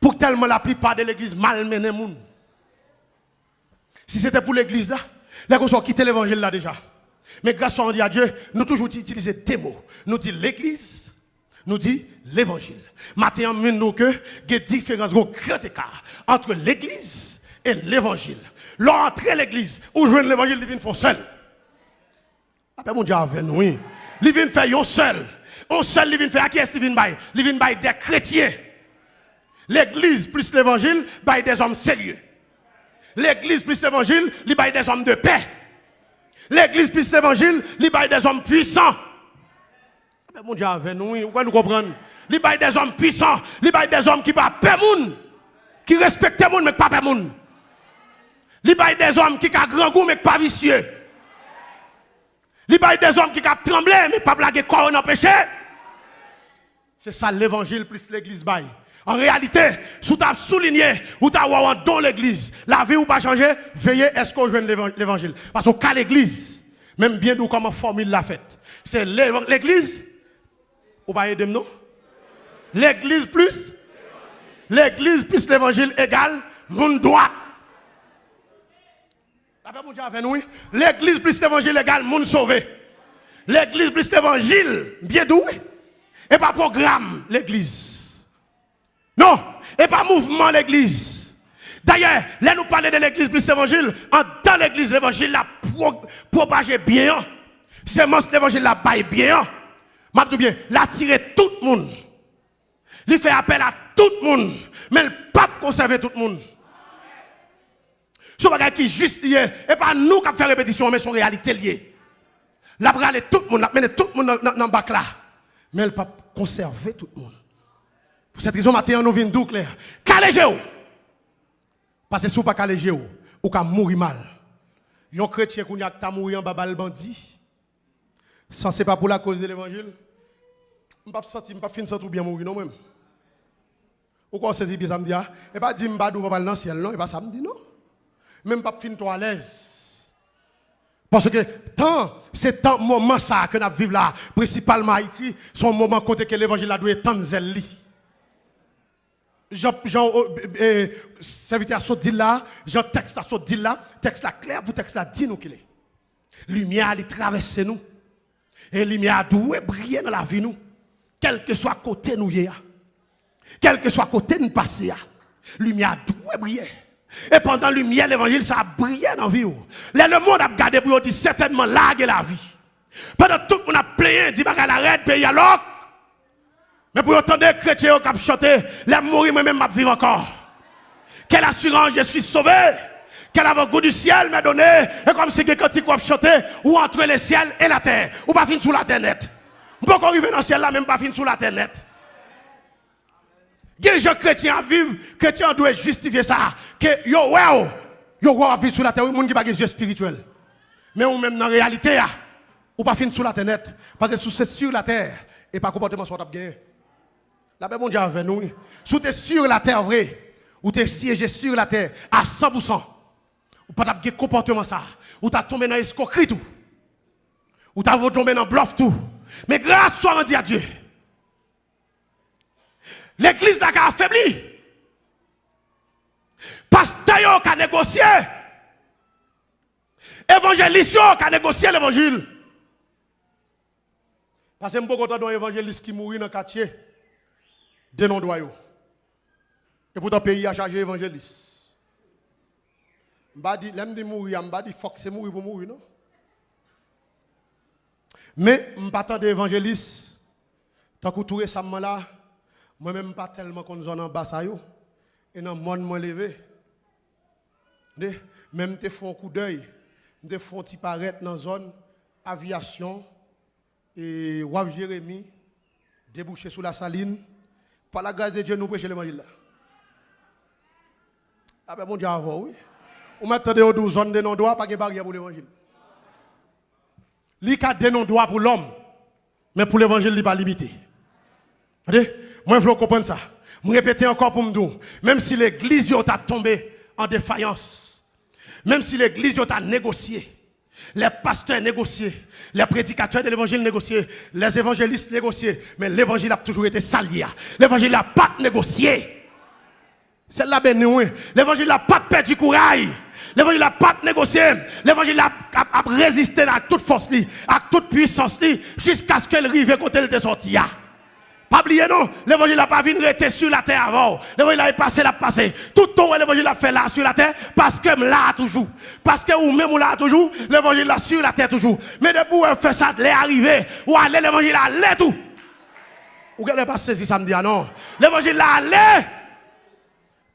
Speaker 1: Pour tellement la plupart de l'église malmené les gens. Si c'était pour l'église là, les gens ont quitté l'évangile là déjà. Mais grâce à Dieu, nous toujours utilisons des mots. Nous disons l'église, nous disons l'évangile. Maintenant, nous que il y a différence, un grand écart entre l'église et l'évangile. L'entrée l'église, ou joindre l'évangile, il vient faire seul. Après mon Dieu avec nous, oui. Il vient faire un seul. Un seul, il vient faire à qui est-ce qu'il vient faire? Il vient faire des chrétiens. L'église plus l'évangile, il des hommes sérieux. L'église plus l'évangile, il y a des hommes de paix. L'église plus l'évangile, il y a des hommes puissants. Mais mon Dieu, avec nous, vous comprenez? Il y a des hommes puissants, il y a des hommes qui ne paient pas qui respectent les gens, mais pas les gens. Il y a des hommes qui ont grand goût, mais pas vicieux. Il y a des hommes qui ont tremblé, mais pas blaguer corps en péché. C'est ça l'évangile plus l'église bail. En réalité, si tu as souligné ou tu as dans l'église, la vie ou pas changé, veillez est-ce qu'on joue l'évangile. Parce qu'à l'église, même bien d'où comment formule la fête. C'est l'église, ou pas aider non? L'église plus l'évangile égale mon droit. L'église plus l'évangile égale mon sauvé. L'église plus l'évangile, bien doué. Et pas programme l'église. Non, et pas mouvement l'église. D'ailleurs, là nous parlons de l'église plus l'évangile, dans l'église l'évangile l'a propagé bien. Semence l'évangile l'a baillé bien. M'a dit bien, l'attirer tout le monde. Il fait appel à tout le monde, mais le pape conserve tout le monde. Ce bagage qui est juste lié, et pas nous qui faisons répétition, mais son réalité liée. La brale tout le monde, la mené tout le monde dans le bac là. Mais le pape conserve tout le monde. Pour cette raison, maintenant, nous venons d'où clair. Calégez-vous. Parce que si vous ne pas calégez-vous, vous pouvez mourir mal. Un chrétien qui a mouru en babal bandit, ça c'est pas pour la cause de l'évangile. Je ne vais pas finir tout bien mourir non même. Pourquoi vous saisissez bien ça me dit? Et pas dire que je ne vais pas dans le ciel, non? Et pas ça me dit non. Même pas finir toi à l'aise. Parce que c'est tant moment ça que nous vivons là, principalement Haïti, son moment côté que l'évangile a dû être zèle. Jean serviteur a dit là, Jean texte a dit là, texte là clair pour texte là dit nous qu'il est. Lumière elle traverse nous. Et lumière doit briller dans la vie nous. Quel que soit côté nous y a. Quel que soit côté nous passer a. Lumière doit briller. Et pendant la lumière l'évangile ça a brillé dans la vie. Le monde a regardé pour dire certainement larguer la vie. Pendant tout le monde a plaigné, dit bagarre arrête pays alors. Mais pour entendre les chrétiens qui chantent, les mourir moi-même m'a vivre encore. Quelle assurance je suis sauvé. Quel avant-goût du ciel m'a donné. Et comme si quelqu'un qui a chanté, ou entre le ciel et la terre, ou pas fin sous la terre net. On peut pas arriver dans le ciel là, même pas fin sous la terre net. Les gens chrétiens vivent, chrétiens doivent justifier ça. Que yo vivre sous la terre, les gens qui n'ont pas des yeux spirituels. Mais ou même dans la réalité, ou pas fin sous la terre net. Parce que c'est sur la terre, et pas comportement soit gagné. La paix mondiale avec nous. Si tu es sur la terre vrai, ou tu es siégé sur la terre à 100%, ou pas de comportement ça, ou tu as tombé dans l'escroquerie tout, ou tu as tombé dans bluff tout. Mais grâce soit rendue à Dieu. L'église n'a qu'à affaibli. Pasteur qui a négocié. Évangéliste qui a négocié l'évangile. Parce que je suis content d'un évangéliste qui mourit dans le quartier. De non-droit. Et pourtant, le pays a chargé évangéliste. Je ne dis pas mourir, je ne dis pas que c'est mourir pour mourir, non? Mais je ne suis pas tant d'évangéliste. Tant que tout récemment là, moi-même pas tellement qu'on zone en bas ça yo. Et dans le monde moi levé. Même te font un coup d'œil, te font petit paraître dans la zone aviation et Wav Jérémie débouché sous la saline. Par la grâce de Dieu nous prêcher l'évangile là. Ah ben mon Dieu avant oui. Ou m'attendez au 12 zone de non droit pas de barrière pour l'évangile. Li ka de non droit pour l'homme mais pour l'évangile il pas limité. Moi je veux comprendre ça. Je répéter encore pour me dire même si l'église a tombé en défaillance, même si l'église a négocié, les pasteurs négocié, les prédicateurs de l'évangile négocié, les évangélistes négocié, mais l'évangile a toujours été salié. L'évangile n'a pas négocié. C'est là béni. L'évangile n'a pas perdu courage. L'évangile n'a pas négocié. L'évangile a résisté à toute force, à toute puissance, jusqu'à ce qu'elle arrive côté elle était sorti. Pas oublier non, l'évangile n'a pas vu rester sur la terre avant. L'évangile a passé, l'a passé. Tout le temps l'évangile a fait là sur la terre parce que là toujours. Parce que ou même là toujours, l'évangile là sur la terre toujours. Mais depuis où elle fait ça, elle est arrivée, ou aller l'évangile allait tout. Ou qu'elle n'est pas saisi samedi non. L'évangile là allait.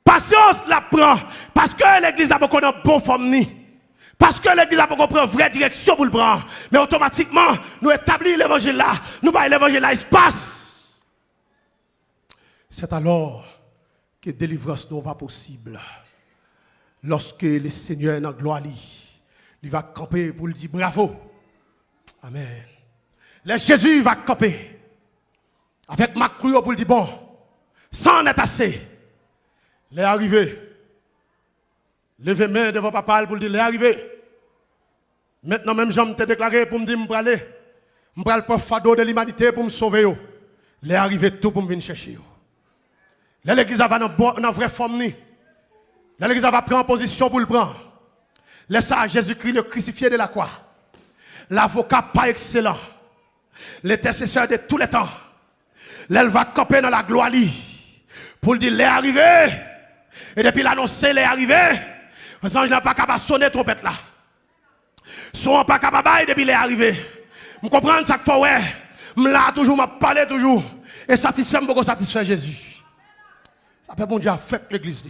Speaker 1: Patience la prend parce que l'église n'a pas une bonne forme ni. Parce que l'église n'a pas une vraie direction pour le prendre. Mais automatiquement, nous établissons l'évangile là. Nous baillons l'évangile là espace. C'est alors que délivrance nous va possible. Lorsque le Seigneur est dans la gloire, il va camper pour lui dire bravo. Amen. Le Jésus va camper avec ma cruelle pour lui dire bon, sans en être assez. Il est arrivé. Levez main devant papa pour lui dire il est arrivé. Maintenant même j'aime te déclarer pour me dire je vais aller pour fardeau de l'humanité pour me sauver. Il est arrivé tout pour me venir chercher. L'église va dans vraie forme. L'église va prendre position pour le prendre. Laisse à Jésus-Christ le crucifié de la croix. L'avocat pas excellent. L'intercesseur de tous les temps. Elle va camper dans la gloire pour dire il est arrivé. Et depuis l'annoncer il est arrivé. Les anges n'ont pas qu'à sonner trompette là. Sont pas qu'à bailler depuis il est arrivé. Je comprends ça qu'il faut ouais. Je là toujours, je parle toujours. Et satisfait beaucoup satisfaire Jésus. Après, bon Dieu, fait l'église.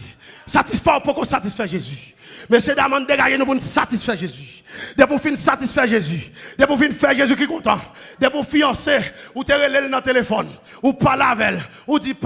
Speaker 1: Satisfait pour qu'on satisfait Jésus. Mais c'est d'amende dégager nous pour nous satisfaire Jésus. De pour finir satisfaire Jésus. De pour finir faire Jésus qui est content. De pour fiancer, ou te relève dans le téléphone, ou parler avec elle, ou dit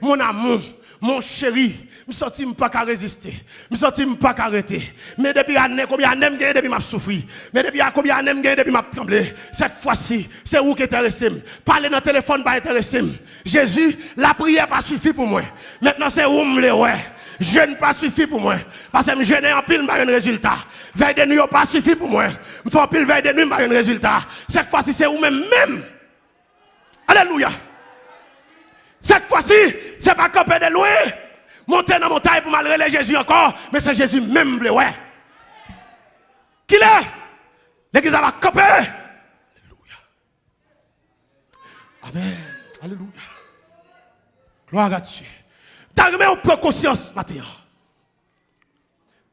Speaker 1: mon amour, mon chéri, je me sens pas qu'à résister. Je me sens pas qu'à arrêter. Mais depuis combien d'années je depuis m'a souffrir. Mais depuis combien d'années je depuis m'a tremblé. Cette fois-ci, c'est où qui est intéressé. Parler dans le téléphone pas intéressé. Jésus, la prière pas suffi pour moi. Maintenant c'est où me le ouais. Jeûne pas suffi pour moi. Parce que je jeûne en pile, pas un résultat. Veille de nuit pas suffi pour moi. Je fais en pile veille de nuit, pas un résultat. Cette fois-ci, c'est où même. Alléluia. Cette fois-ci, c'est pas camper de loin. Monter dans la montagne pour malgré Jésus encore. Mais c'est Jésus même, ouais. Qui est? L'église va camper. Alléluia. Amen. Alléluia. Gloire à Dieu. T'arrives au prend conscience matin.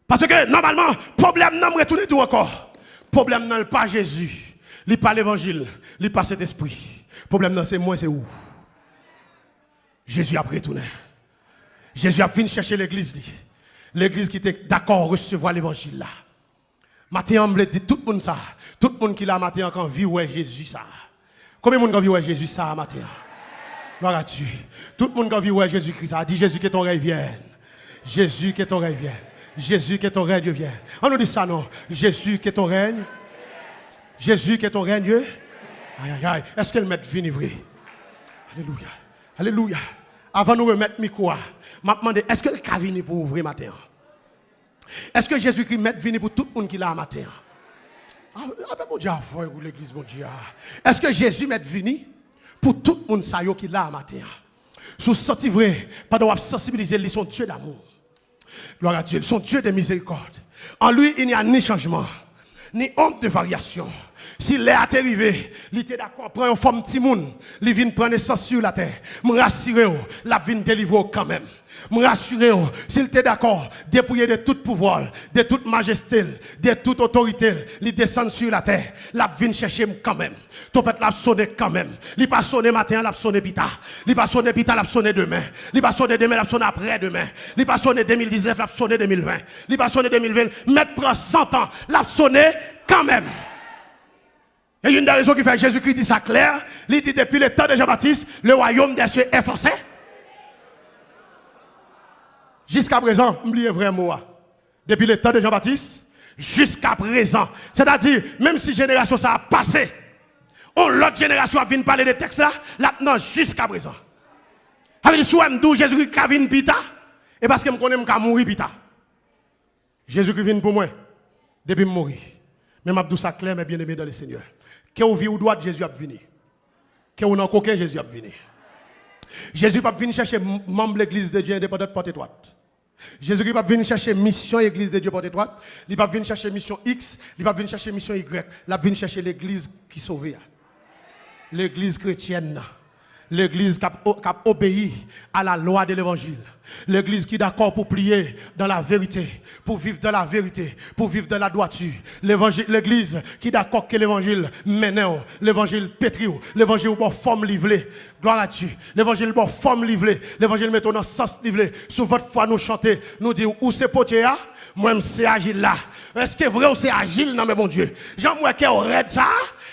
Speaker 1: Parce que normalement, problème n'a pas retourné tout encore. Problème n'a pas Jésus. Il pas l'évangile. Il pas cet esprit. Problème n'a c'est moi, c'est où? Jésus a retourné. Jésus a venu chercher l'église. L'église qui était d'accord à recevoir l'évangile là. Matin, on me dit tout le monde ça. Tout le monde qui l'a matin quand vit ouais Jésus ça. Combien de monde qui vit ouais Jésus ça matin? Gloire à Dieu. Tout le monde qui vit ouais Jésus-Christ ça. Dit Jésus que ton règne vienne. Jésus que ton règne vienne. Jésus que ton règne vienne. On nous dit ça non. Jésus que ton règne. Jésus que ton règne. Aïe aïe aïe. Est-ce qu'elle met vini vrai? Alléluia. Alléluia. Avant de nous remettre le micro, je me demande, est-ce que le cas vient pour ouvrir matin? Est-ce que Jésus-Christ met venu pour tout le monde qui l'a matin? Ah ben mon Dieu, pour l'église, mon Dieu. Est-ce que Jésus met venu pour tout le monde qui l'a matin? Sous senti vrai, pas de sensibiliser, ils sont Dieu d'amour. Gloire à Dieu, ils sont Dieu de miséricorde. En lui, il n'y a ni changement, ni honte de variation. Si l'air est arrivé, il était d'accord, prend une forme petit monde, il vient prendre naissance sur la terre. Me rassurer, la vient délivrer quand même. Me rassurer, s'il était d'accord, dépouiller de tout pouvoir, de toute majesté, de toute autorité, il descend sur la terre. La vient chercher quand même. Tout peut la sonner quand même. Il pas sonner matin, la sonner pita. Il pas sonner pita, la sonner demain. Il pas sonner demain, la sonner après demain. Il pas sonner 2019, la sonner 2020. Il pas sonner 2020, mettre prend 100 ans, la sonner quand même. Et une des raisons qui fait que Jésus-Christ dit ça clair, il dit depuis le temps de Jean-Baptiste, le royaume des cieux est forcé. Jusqu'à présent, oubliez vraiment. Depuis le temps de Jean-Baptiste, jusqu'à présent. C'est-à-dire, même si génération ça a passé, l'autre génération a venu parler de textes là, non, jusqu'à présent. Avec soit m'dou Jésus-Christ a venu pita, et parce que je connais qu'à mourir pita. Jésus-Christ vient pour moi, depuis mourir. Mais je dis ça clair, mais bien aimé dans le Seigneur. Que vous vivez ou droite, Jésus a venu. Que vous n'avez aucun, Jésus a venu. Jésus n'a pas venu chercher membre de l'église de Dieu indépendante porte droite. Jésus n'a pas venu chercher mission église de Dieu porte droite. Il n'a pas venu chercher mission X. Il n'a pas venu chercher mission Y. Il a venu chercher l'église qui sauve. L'église chrétienne. L'église qui a obéi à la loi de l'évangile. L'église qui est d'accord pour prier dans la vérité, pour vivre dans la vérité, pour vivre dans la droiture. L'église qui est d'accord que l'évangile mène, l'évangile pétri, l'évangile bon forme livrée. Gloire à Dieu. L'évangile bon forme livrée. L'évangile met dans sens livré. Sous votre foi nous chanter, nous dire où c'est poté là, moi c'est agile là. Est-ce que vrai ou c'est agile non mais mon Dieu. Jean-moi qui est ça?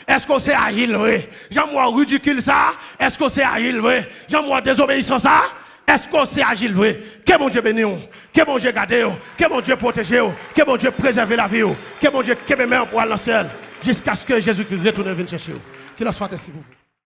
Speaker 1: Est-ce que c'est agile vrai? Jean-moi ridicule ça? Est-ce que c'est agile vrai? Jean-moi désobéissant ça? Est-ce que c'est agile vrai? Que mon Dieu bénisse, que mon Dieu garde, que mon Dieu protège, que mon Dieu préserve la vie, que mon Dieu que mes mains pour aller dans le ciel jusqu'à ce que Jésus-Christ retourne venir chercher. Qu'il en soit ainsi pour vous.